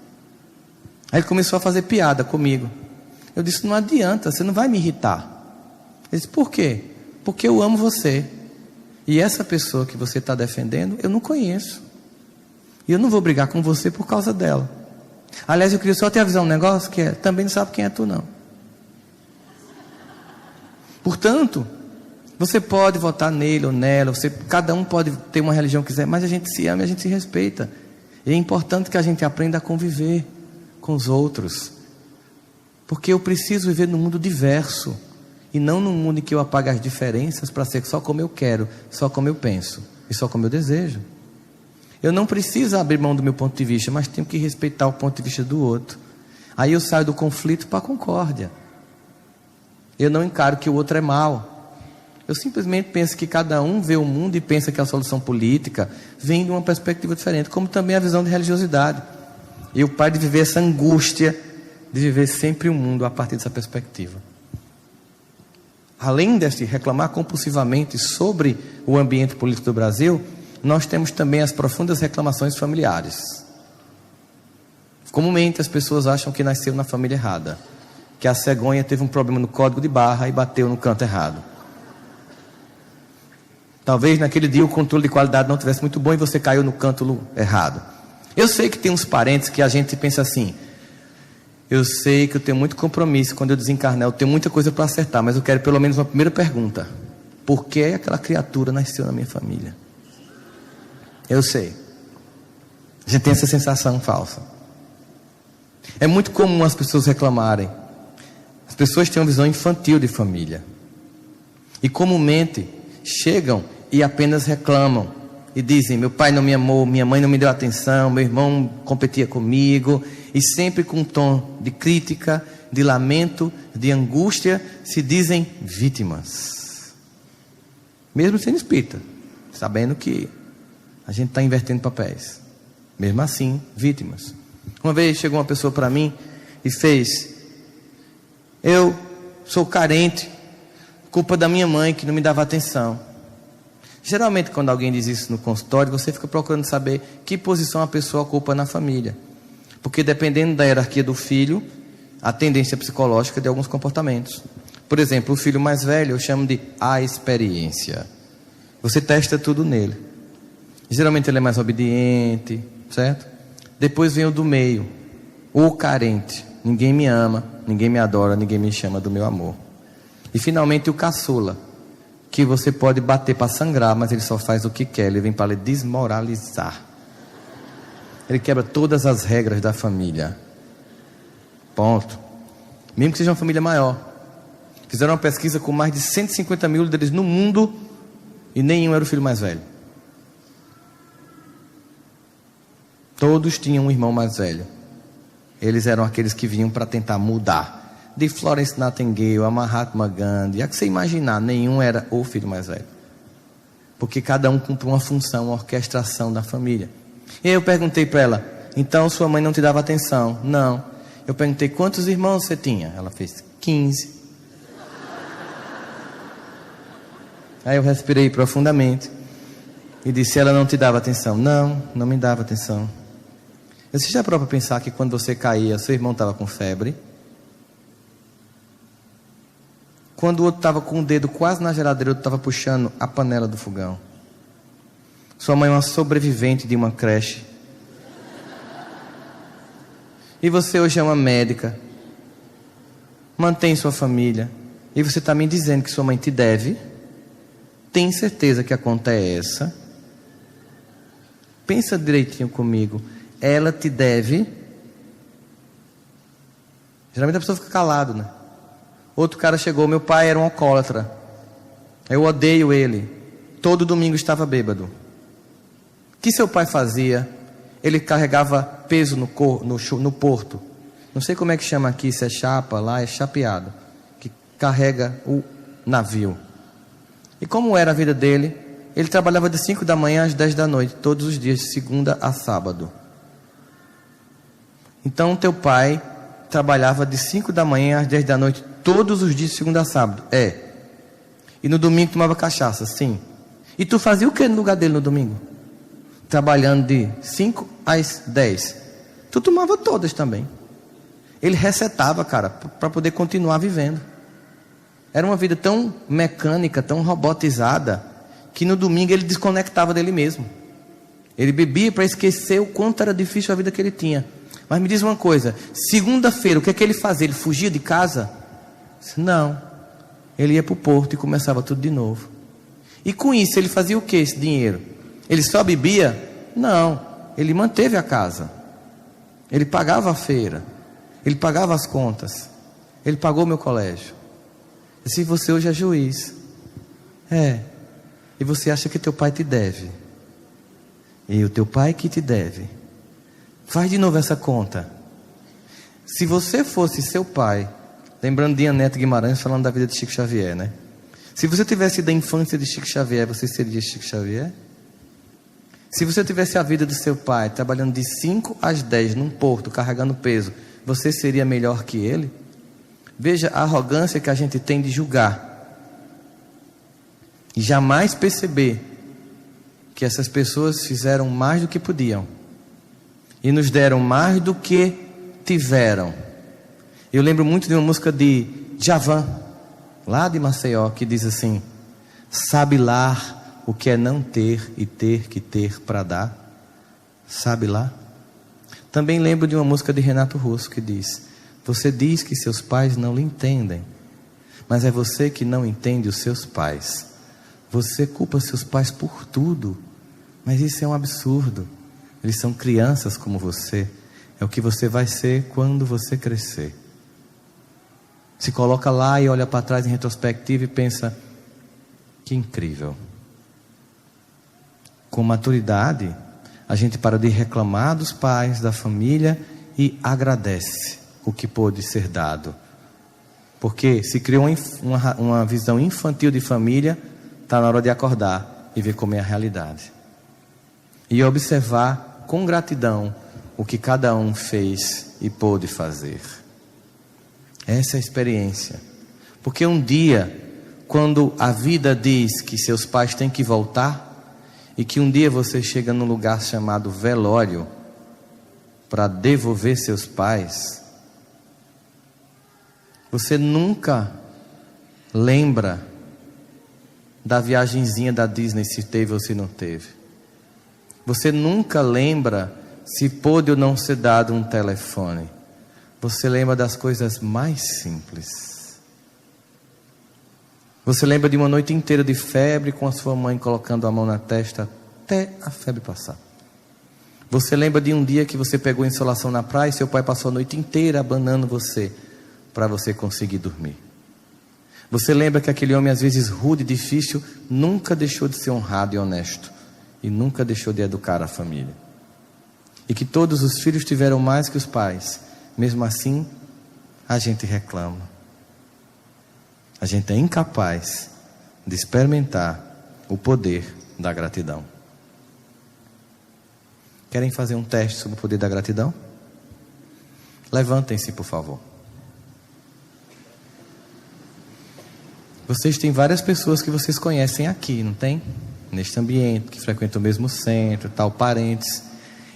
Aí ele começou a fazer piada comigo. Eu disse, não adianta, você não vai me irritar. Ele disse, por quê? Porque eu amo você. E essa pessoa que você está defendendo, eu não conheço. E eu não vou brigar com você por causa dela. Aliás, eu queria só te avisar um negócio, que é, também não sabe quem é tu não. Portanto, você pode votar nele ou nela, cada um pode ter uma religião que quiser, mas a gente se ama e a gente se respeita. E é importante que a gente aprenda a conviver com os outros. Porque eu preciso viver num mundo diverso. E não num mundo em que eu apago as diferenças para ser só como eu quero, só como eu penso e só como eu desejo. Eu não preciso abrir mão do meu ponto de vista, mas tenho que respeitar o ponto de vista do outro. Aí eu saio do conflito para a concórdia. Eu não encaro que o outro é mau. Eu simplesmente penso que cada um vê o mundo e pensa que a solução política vem de uma perspectiva diferente, como também a visão de religiosidade. Eu paro de viver essa angústia de viver sempre o mundo a partir dessa perspectiva. Além de reclamar compulsivamente sobre o ambiente político do Brasil, nós temos também as profundas reclamações familiares. Comumente as pessoas acham que nasceu na família errada, que a cegonha teve um problema no código de barra e bateu no canto errado. Talvez naquele dia o controle de qualidade não tivesse muito bom e você caiu no canto errado. Eu sei que tem uns parentes que a gente pensa assim: eu sei que eu tenho muito compromisso quando eu desencarnar, eu tenho muita coisa para acertar, mas eu quero pelo menos uma primeira pergunta: por que aquela criatura nasceu na minha família? Eu sei. A gente tem essa sensação falsa. É muito comum as pessoas reclamarem. As pessoas têm uma visão infantil de família. E comumente chegam e apenas reclamam. E dizem: meu pai não me amou, minha mãe não me deu atenção, meu irmão competia comigo. E sempre com um tom de crítica, de lamento, de angústia, se dizem vítimas. Mesmo sendo espírita, sabendo que a gente está invertendo papéis. Mesmo assim, vítimas. Uma vez chegou uma pessoa para mim e fez: eu sou carente, culpa da minha mãe que não me dava atenção. Geralmente quando alguém diz isso no consultório, você fica procurando saber que posição a pessoa ocupa na família. Porque dependendo da hierarquia do filho, a tendência psicológica de alguns comportamentos. Por exemplo, o filho mais velho eu chamo de a experiência. Você testa tudo nele. Geralmente ele é mais obediente, certo? Depois vem o do meio, o carente. Ninguém me ama, ninguém me adora, ninguém me chama do meu amor. E finalmente o caçula, que você pode bater para sangrar, mas ele só faz o que quer, ele vem para lhe desmoralizar. Ele quebra todas as regras da família. Ponto. Mesmo que seja uma família maior. Fizeram uma pesquisa com mais de 150 mil líderes no mundo e nenhum era o filho mais velho. Todos tinham um irmão mais velho. Eles eram aqueles que vinham para tentar mudar. De Florence Nightingale a Mahatma Gandhi, a que você imaginar, nenhum era o filho mais velho. Porque cada um cumpre uma função, uma orquestração da família. E aí eu perguntei para ela: então sua mãe não te dava atenção? Não. Eu perguntei: quantos irmãos você tinha? Ela fez: 15. Aí eu respirei profundamente e disse: ela não te dava atenção? Não, não me dava atenção. Você já parou para pensar que quando você caía, seu irmão estava com febre? Quando o outro estava com o dedo quase na geladeira, o outro estava puxando a panela do fogão. Sua mãe é uma sobrevivente de uma creche. E você hoje é uma médica. Mantém sua família. E você está me dizendo que sua mãe te deve? Tem certeza que a conta é essa? Pensa direitinho comigo. Ela te deve? Geralmente a pessoa fica calada, né? Outro cara chegou: meu pai era um alcoólatra, eu odeio ele, todo domingo estava bêbado. O que seu pai fazia? Ele carregava peso no porto. Não sei como é que chama aqui, se é chapa, lá é chapeado, que carrega o navio. E como era a vida dele? Ele trabalhava de 5 da manhã às 10 da noite, todos os dias, de segunda a sábado. Então teu pai trabalhava de 5 da manhã às 10 da noite, todos os dias, de segunda a sábado? É. E no domingo tomava cachaça? Sim. E tu fazia o que no lugar dele no domingo? Trabalhando de 5 às 10. Tu tomava todas também. Ele resetava, cara, para poder continuar vivendo. Era uma vida tão mecânica, tão robotizada, que no domingo ele desconectava dele mesmo. Ele bebia para esquecer o quanto era difícil a vida que ele tinha. Mas me diz uma coisa: segunda-feira, o que é que ele fazia? Ele fugia de casa? Não. Ele ia para o porto e começava tudo de novo. E com isso ele fazia o que, esse dinheiro? Ele só bebia? Não. Ele manteve a casa. Ele pagava a feira. Ele pagava as contas. Ele pagou meu colégio. E se você hoje é juiz? É. E você acha que teu pai te deve? E o teu pai que te deve? Faz de novo essa conta. Se você fosse seu pai, lembrando de Neto Guimarães falando da vida de Chico Xavier, né? Se você tivesse da infância de Chico Xavier, você seria Chico Xavier? Se você tivesse a vida do seu pai, trabalhando de 5 às 10 num porto, carregando peso, você seria melhor que ele? Veja a arrogância que a gente tem de julgar. E jamais perceber que essas pessoas fizeram mais do que podiam. E nos deram mais do que tiveram. Eu lembro muito de uma música de Djavan, lá de Maceió, que diz assim: sabe lá o que é não ter e ter que ter para dar? Sabe lá? Também lembro de uma música de Renato Russo que diz: você diz que seus pais não lhe entendem, mas é você que não entende os seus pais. Você culpa seus pais por tudo, mas isso é um absurdo. Eles são crianças como você. É o que você vai ser quando você crescer. Se coloca lá e olha para trás em retrospectiva e pensa: que incrível. Com maturidade, a gente para de reclamar dos pais, da família e agradece o que pôde ser dado. Porque se criou uma visão infantil de família, está na hora de acordar e ver como é a realidade. E observar com gratidão o que cada um fez e pôde fazer. Essa é a experiência. Porque um dia, quando a vida diz que seus pais têm que voltar, e que um dia você chega num lugar chamado velório para devolver seus pais, você nunca lembra da viagenzinha da Disney, se teve ou se não teve. Você nunca lembra se pôde ou não ser dado um telefone. Você lembra das coisas mais simples. Você lembra de uma noite inteira de febre com a sua mãe colocando a mão na testa até a febre passar. Você lembra de um dia que você pegou insolação na praia e seu pai passou a noite inteira abanando você para você conseguir dormir. Você lembra que aquele homem, às vezes rude e difícil, nunca deixou de ser honrado e honesto, e nunca deixou de educar a família. E que todos os filhos tiveram mais que os pais. Mesmo assim, a gente reclama. A gente é incapaz de experimentar o poder da gratidão. Querem fazer um teste sobre o poder da gratidão? Levantem-se, por favor. Vocês têm várias pessoas que vocês conhecem aqui, não tem? Neste ambiente, que frequentam o mesmo centro, tal, parentes.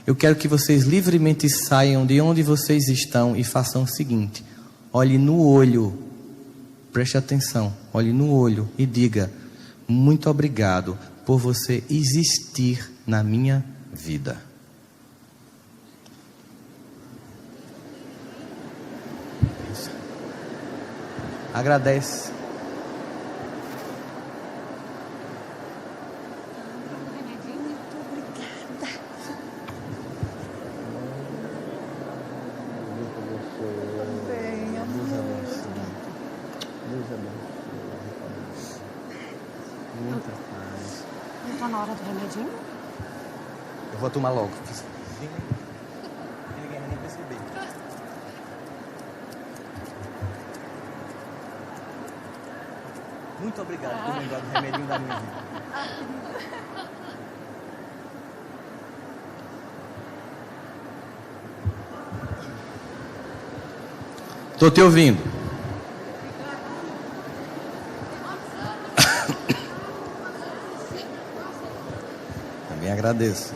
Eu quero que vocês livremente saiam de onde vocês estão e façam o seguinte: olhe no olho, preste atenção, olhe no olho e diga: muito obrigado por você existir na minha vida. Isso. Agradece. Não tá na hora do remedinho? Eu vou tomar logo. Ninguém vai nem perceber. Muito obrigado por lembrar do remedinho da minha vida. Estou te ouvindo. Também agradeço.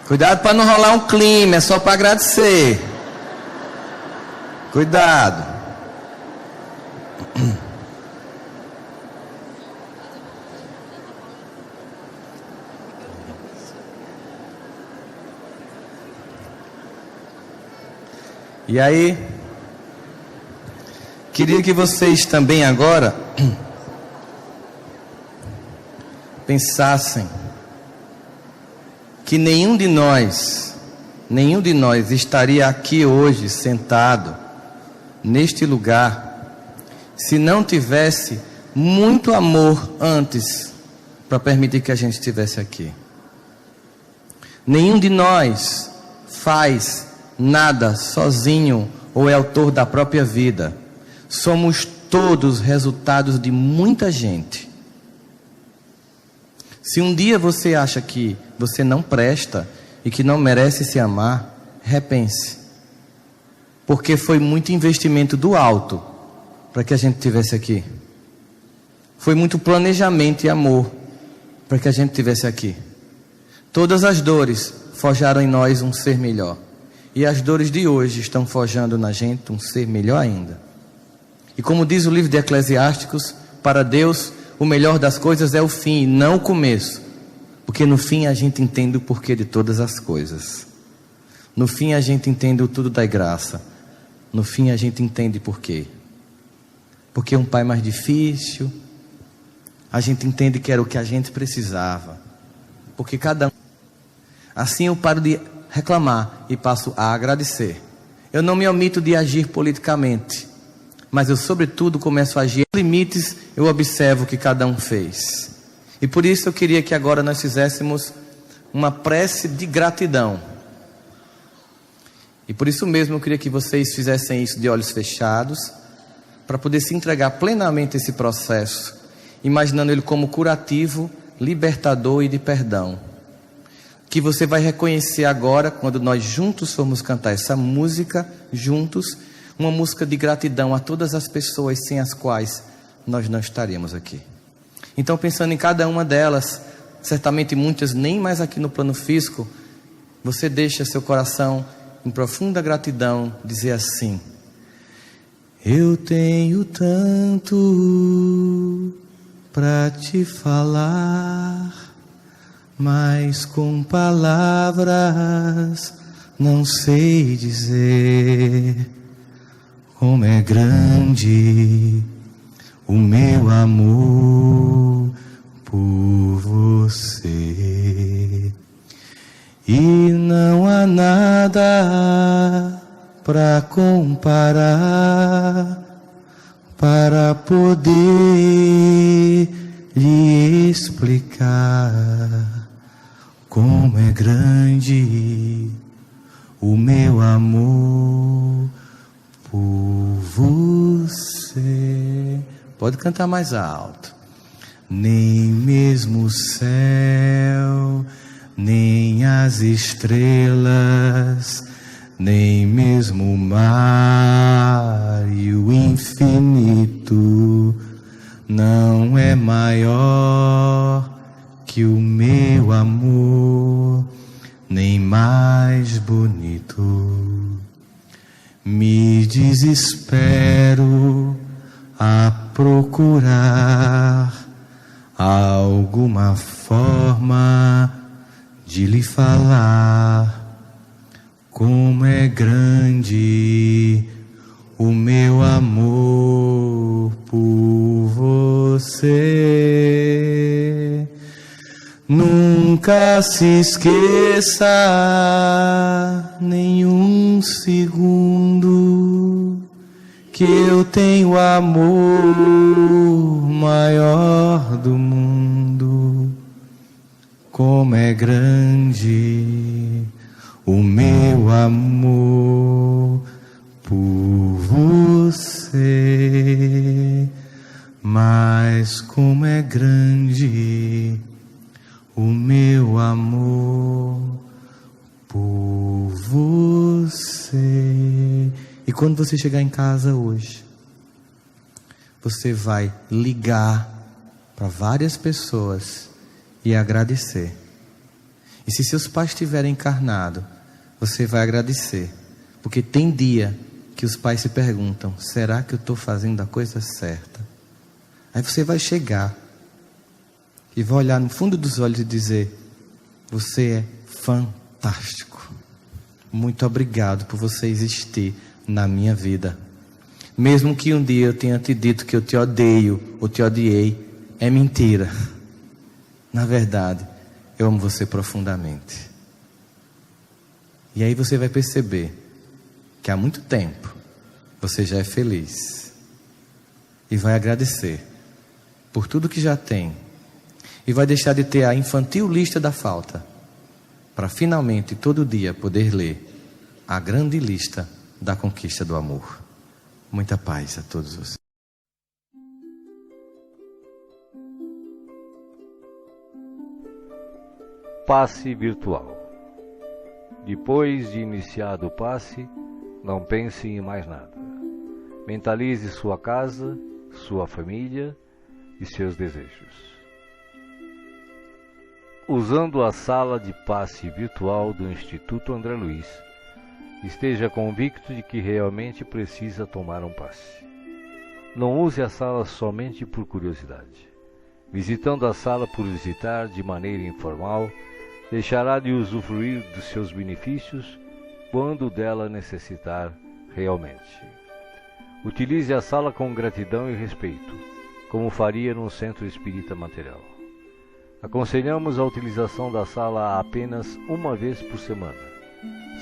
Cuidado para não rolar um clima, é só para agradecer. Cuidado. E aí, queria que vocês também agora pensassem que nenhum de nós estaria aqui hoje sentado neste lugar se não tivesse muito amor antes para permitir que a gente estivesse aqui. Nenhum de nós faz nada sozinho ou é autor da própria vida. Somos todos resultados de muita gente. Se um dia você acha que você não presta e que não merece se amar, repense. Porque foi muito investimento do alto para que a gente estivesse aqui. Foi muito planejamento e amor para que a gente estivesse aqui. Todas as dores forjaram em nós um ser melhor. E as dores de hoje estão forjando na gente um ser melhor ainda. E como diz o livro de Eclesiásticos, para Deus o melhor das coisas é o fim e não o começo. Porque no fim a gente entende o porquê de todas as coisas. No fim a gente entende o tudo da graça. No fim a gente entende por quê. Porque um pai mais difícil, a gente entende que era o que a gente precisava. Porque cada um... Assim eu paro de reclamar e passo a agradecer. Eu não me omito de agir politicamente, mas eu sobretudo começo a agir. Nos limites eu observo o que cada um fez. E por isso eu queria que agora nós fizéssemos uma prece de gratidão. E por isso mesmo eu queria que vocês fizessem isso de olhos fechados, para poder se entregar plenamente a esse processo, imaginando ele como curativo, libertador e de perdão. Que você vai reconhecer agora, quando nós juntos formos cantar essa música, juntos, uma música de gratidão a todas as pessoas sem as quais nós não estaríamos aqui. Então, pensando em cada uma delas, certamente muitas nem mais aqui no plano físico, você deixa seu coração em profunda gratidão dizer assim: eu tenho tanto para te falar, mas com palavras não sei dizer como é grande o meu amor por você. E não há nada para comparar, para poder lhe explicar como é grande o meu amor por você. Pode cantar mais alto. Nem mesmo o céu, nem as estrelas, nem mesmo o mar e o infinito não é maior que o meu amor, nem mais bonito. Me desespero a procurar alguma forma de lhe falar como é grande o meu amor por você. Nunca se esqueça nenhum segundo que eu tenho o amor maior do mundo. Como é grande o meu amor por você, mas como é grande o meu amor por você. E quando você chegar em casa hoje, você vai ligar para várias pessoas e agradecer. E se seus pais estiverem encarnados, você vai agradecer. Porque tem dia que os pais se perguntam: será que eu estou fazendo a coisa certa? Aí você vai chegar e vai olhar no fundo dos olhos e dizer: você é fantástico. Muito obrigado por você existir na minha vida. Mesmo que um dia eu tenha te dito que eu te odeio ou te odiei, é mentira. Na verdade, eu amo você profundamente. E aí você vai perceber que há muito tempo você já é feliz. E vai agradecer por tudo que já tem. E vai deixar de ter a infantil lista da falta, para finalmente todo dia poder ler a grande lista da conquista do amor. Muita paz a todos vocês. Passe virtual. Depois de iniciado o passe, não pense em mais nada. Mentalize sua casa, sua família e seus desejos. Usando a sala de passe virtual do Instituto André Luiz, esteja convicto de que realmente precisa tomar um passe. Não use a sala somente por curiosidade. Visitando a sala por visitar de maneira informal, deixará de usufruir dos seus benefícios quando dela necessitar realmente. Utilize a sala com gratidão e respeito, como faria num centro espírita material. Aconselhamos a utilização da sala apenas uma vez por semana,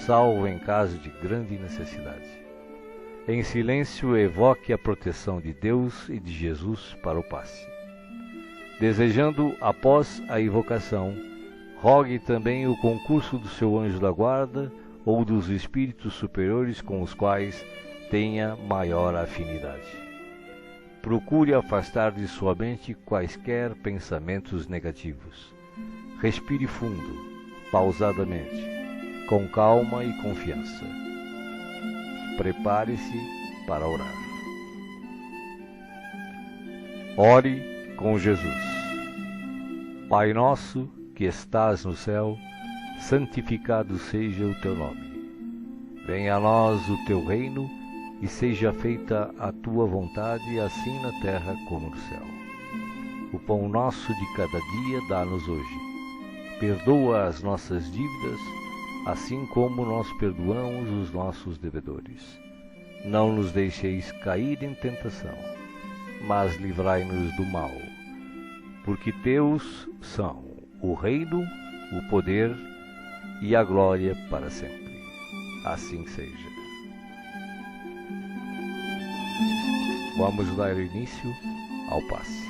salvo em caso de grande necessidade. Em silêncio, evoque a proteção de Deus e de Jesus para o passe. Desejando, após a invocação, rogue também o concurso do seu anjo da guarda ou dos espíritos superiores com os quais tenha maior afinidade. Procure afastar de sua mente quaisquer pensamentos negativos. Respire fundo, pausadamente, com calma e confiança. Prepare-se para orar. Ore com Jesus. Pai nosso, que estás no céu, santificado seja o teu nome. Venha a nós o teu reino e seja feita a tua vontade, assim na terra como no céu. O pão nosso de cada dia dá-nos hoje. Perdoa as nossas dívidas, assim como nós perdoamos os nossos devedores. Não nos deixeis cair em tentação, mas livrai-nos do mal. Porque teus são o reino, o poder e a glória para sempre. Assim seja. Vamos dar início ao passe.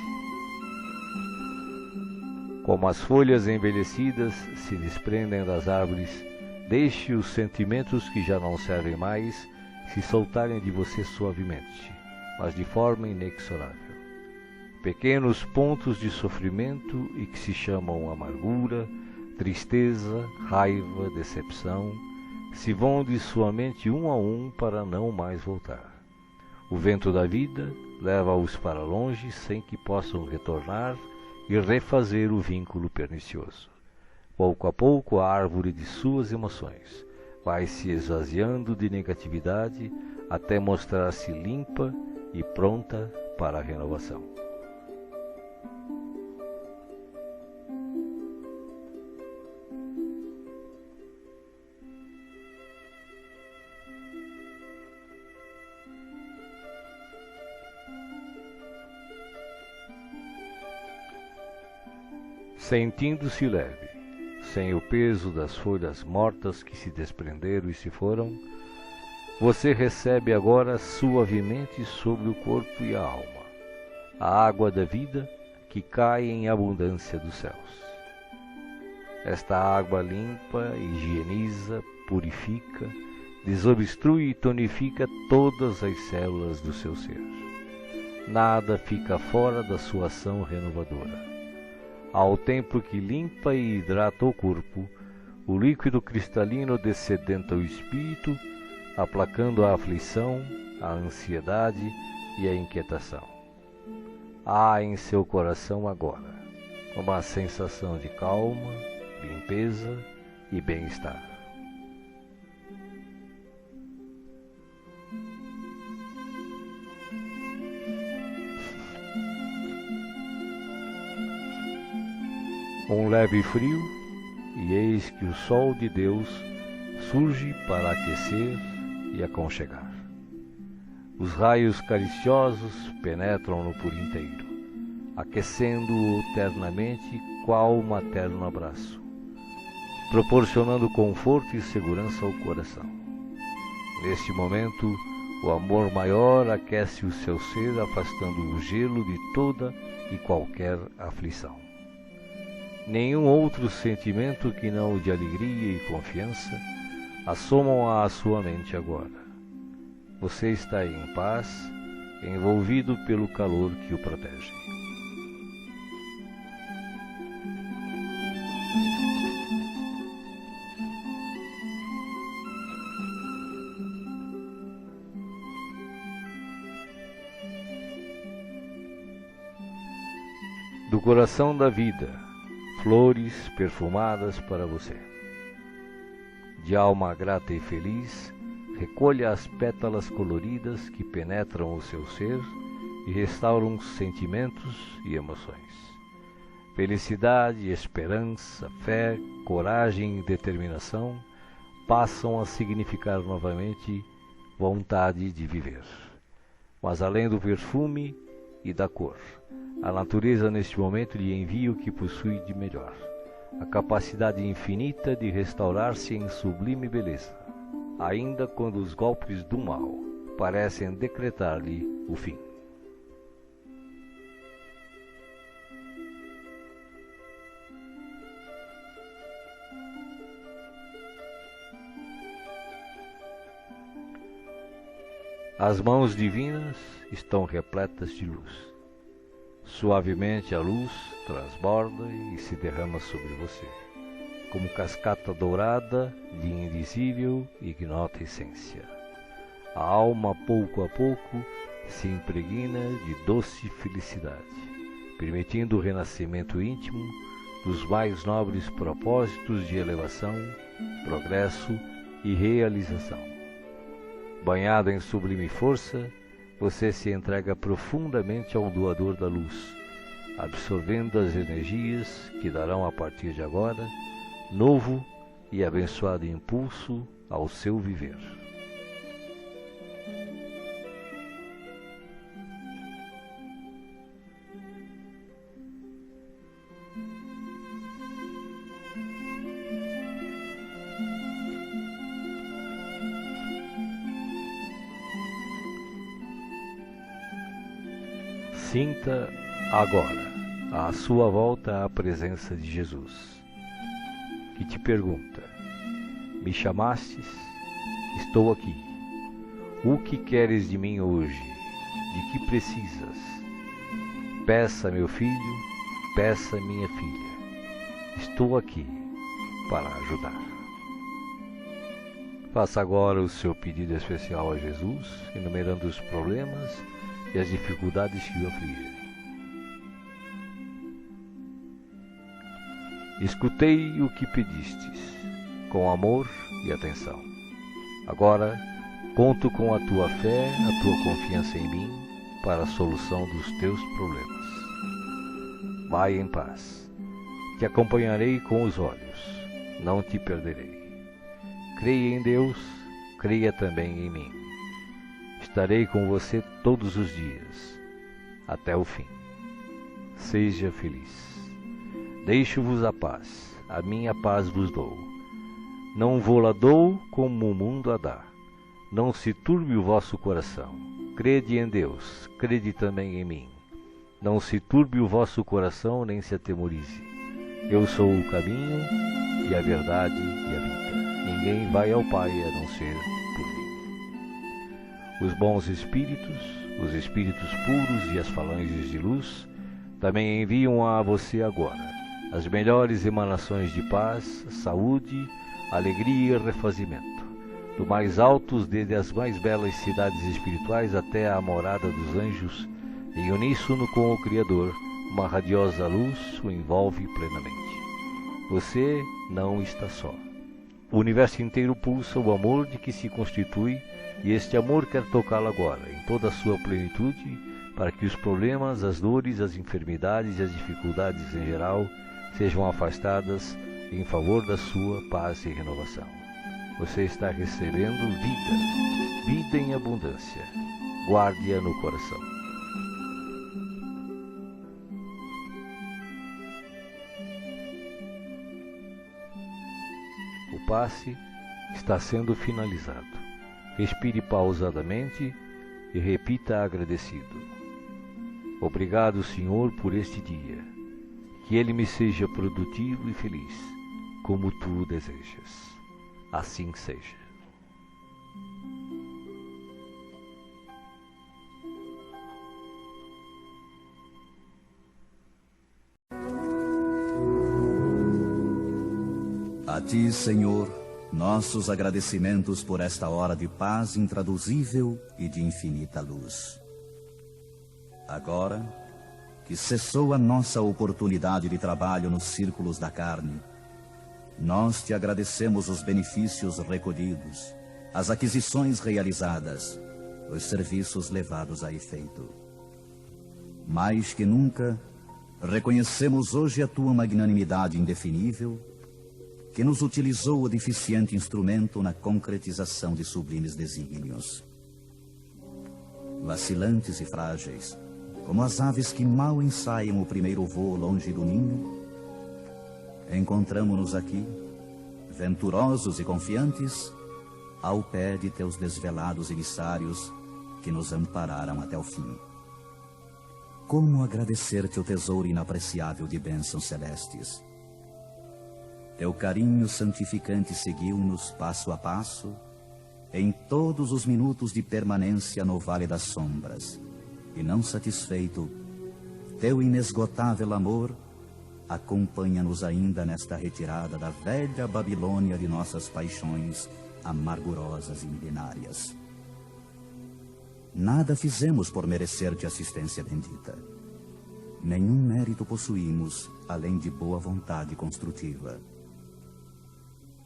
Como as folhas envelhecidas se desprendem das árvores, deixe os sentimentos que já não servem mais se soltarem de você suavemente, mas de forma inexorável. Pequenos pontos de sofrimento e que se chamam amargura, tristeza, raiva, decepção, se vão de sua mente um a um para não mais voltar. O vento da vida leva-os para longe sem que possam retornar e refazer o vínculo pernicioso. Pouco a pouco a árvore de suas emoções vai se esvaziando de negatividade até mostrar-se limpa e pronta para a renovação. Sentindo-se leve, sem o peso das folhas mortas que se desprenderam e se foram, você recebe agora suavemente sobre o corpo e a alma a água da vida que cai em abundância dos céus. Esta água limpa, higieniza, purifica, desobstrui e tonifica todas as células do seu ser. Nada fica fora da sua ação renovadora. Ao tempo que limpa e hidrata o corpo, o líquido cristalino descedenta o espírito, aplacando a aflição, a ansiedade e a inquietação. Há em seu coração agora uma sensação de calma, limpeza e bem-estar. Um leve frio, e eis que o sol de Deus surge para aquecer e aconchegar. Os raios cariciosos penetram-no por inteiro, aquecendo-o ternamente qual materno abraço, proporcionando conforto e segurança ao coração. Neste momento, o amor maior aquece o seu ser, afastando o gelo de toda e qualquer aflição. Nenhum outro sentimento que não o de alegria e confiança assomam à sua mente agora. Você está em paz, envolvido pelo calor que o protege. Do coração da vida, flores perfumadas para você. De alma grata e feliz, recolha as pétalas coloridas que penetram o seu ser e restauram sentimentos e emoções. Felicidade, esperança, fé, coragem e determinação passam a significar novamente vontade de viver. Mas além do perfume e da cor, a natureza neste momento lhe envia o que possui de melhor, a capacidade infinita de restaurar-se em sublime beleza, ainda quando os golpes do mal parecem decretar-lhe o fim. As mãos divinas estão repletas de luz. Suavemente a luz transborda e se derrama sobre você, como cascata dourada de indizível e ignota essência. A alma, pouco a pouco, se impregna de doce felicidade, permitindo o renascimento íntimo dos mais nobres propósitos de elevação, progresso e realização. Banhado em sublime força, você se entrega profundamente ao doador da luz, absorvendo as energias que darão a partir de agora novo e abençoado impulso ao seu viver. Sinta agora à sua volta a presença de Jesus, que te pergunta: me chamastes? Estou aqui. O que queres de mim hoje? De que precisas? Peça, meu filho, peça, minha filha. Estou aqui para ajudar. Faça agora o seu pedido especial a Jesus, enumerando os problemas e as dificuldades que o afligem. Escutei o que pedistes, com amor e atenção. Agora, conto com a tua fé, a tua confiança em mim, para a solução dos teus problemas. Vai em paz. Te acompanharei com os olhos, não te perderei. Creia em Deus, creia também em mim. Estarei com você todos os dias, até o fim. Seja feliz. Deixo-vos a paz, a minha paz vos dou. Não vou-la dou como o mundo a dá. Não se turbe o vosso coração. Crede em Deus, crede também em mim. Não se turbe o vosso coração, nem se atemorize. Eu sou o caminho e a verdade e a vida. Ninguém vai ao Pai a não ser por mim. Os bons espíritos, os espíritos puros e as falanges de luz também enviam a você agora as melhores emanações de paz, saúde, alegria e refazimento, do mais altos desde as mais belas cidades espirituais até a morada dos anjos, em uníssono com o Criador, uma radiosa luz o envolve plenamente. Você não está só. O universo inteiro pulsa o amor de que se constitui, e este amor quer tocá-lo agora, em toda a sua plenitude, para que os problemas, as dores, as enfermidades e as dificuldades em geral sejam afastadas em favor da sua paz e renovação. Você está recebendo vida, vida em abundância. Guarde-a no coração. O passe está sendo finalizado. Respire pausadamente e repita agradecido: obrigado, Senhor, por este dia. Que ele me seja produtivo e feliz, como tu desejas. Assim seja. A ti, Senhor, nossos agradecimentos por esta hora de paz intraduzível e de infinita luz. Agora, que cessou a nossa oportunidade de trabalho nos círculos da carne, nós te agradecemos os benefícios recolhidos, as aquisições realizadas, os serviços levados a efeito. Mais que nunca, reconhecemos hoje a tua magnanimidade indefinível, que nos utilizou o deficiente instrumento na concretização de sublimes desígnios. Vacilantes e frágeis, como as aves que mal ensaiam o primeiro voo longe do ninho, encontramo-nos aqui, venturosos e confiantes, ao pé de teus desvelados emissários que nos ampararam até o fim. Como agradecer-te o tesouro inapreciável de bênçãos celestes? Teu carinho santificante seguiu-nos passo a passo, em todos os minutos de permanência no Vale das Sombras, e não satisfeito, teu inesgotável amor acompanha-nos ainda nesta retirada da velha Babilônia de nossas paixões amargurosas e milenárias. Nada fizemos por merecer-te assistência bendita. Nenhum mérito possuímos, além de boa vontade construtiva.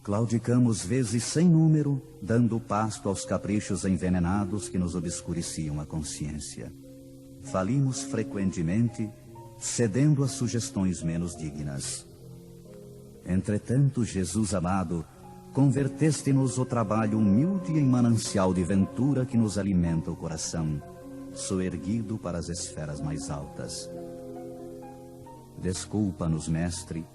Claudicamos vezes sem número, dando pasto aos caprichos envenenados que nos obscureciam a consciência. Falimos frequentemente, cedendo a sugestões menos dignas. Entretanto, Jesus amado, converteste-nos o trabalho humilde em manancial de ventura que nos alimenta o coração, soerguido para as esferas mais altas. Desculpa-nos, mestre,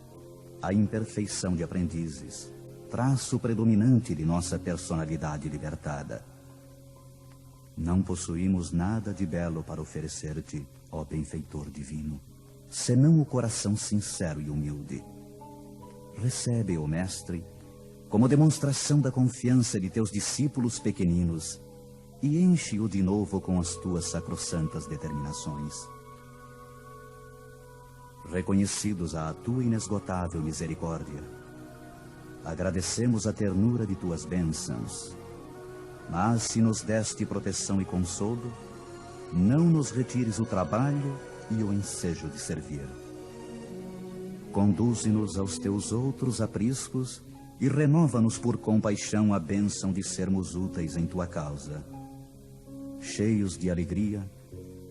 a imperfeição de aprendizes, traço predominante de nossa personalidade libertada. Não possuímos nada de belo para oferecer-te, ó benfeitor divino, senão o coração sincero e humilde. Recebe-o, mestre, como demonstração da confiança de teus discípulos pequeninos, e enche-o de novo com as tuas sacrossantas determinações. Reconhecidos à tua inesgotável misericórdia, agradecemos a ternura de tuas bênçãos, mas se nos deste proteção e consolo, não nos retires o trabalho e o ensejo de servir. Conduze-nos aos teus outros apriscos e renova-nos por compaixão a bênção de sermos úteis em tua causa. Cheios de alegria,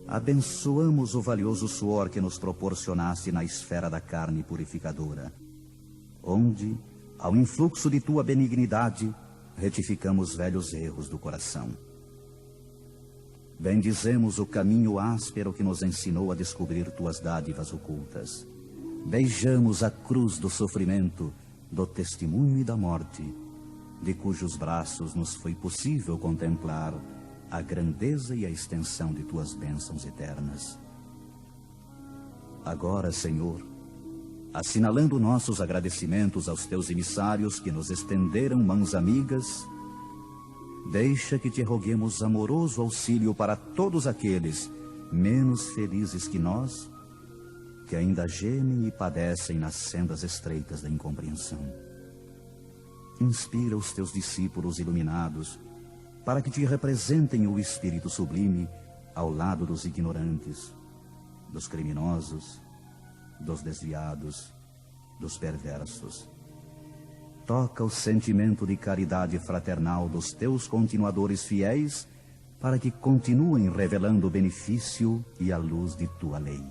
abençoamos o valioso suor que nos proporcionaste na esfera da carne purificadora, onde, ao influxo de tua benignidade, retificamos velhos erros do coração. Bendizemos o caminho áspero que nos ensinou a descobrir tuas dádivas ocultas. Beijamos a cruz do sofrimento, do testemunho e da morte, de cujos braços nos foi possível contemplar a grandeza e a extensão de tuas bênçãos eternas. Agora, Senhor, assinalando nossos agradecimentos aos teus emissários que nos estenderam mãos amigas, deixa que te roguemos amoroso auxílio para todos aqueles menos felizes que nós, que ainda gemem e padecem nas sendas estreitas da incompreensão. Inspira os teus discípulos iluminados para que te representem o Espírito sublime ao lado dos ignorantes, dos criminosos, dos desviados, dos perversos. Toca o sentimento de caridade fraternal dos teus continuadores fiéis para que continuem revelando o benefício e a luz de tua lei.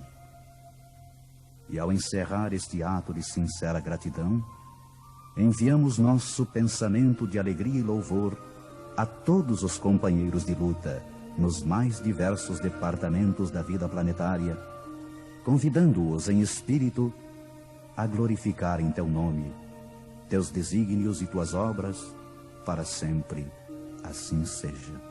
E ao encerrar este ato de sincera gratidão, enviamos nosso pensamento de alegria e louvor a todos os companheiros de luta nos mais diversos departamentos da vida planetária, convidando-os em espírito a glorificar em teu nome, teus desígnios e tuas obras, para sempre assim seja.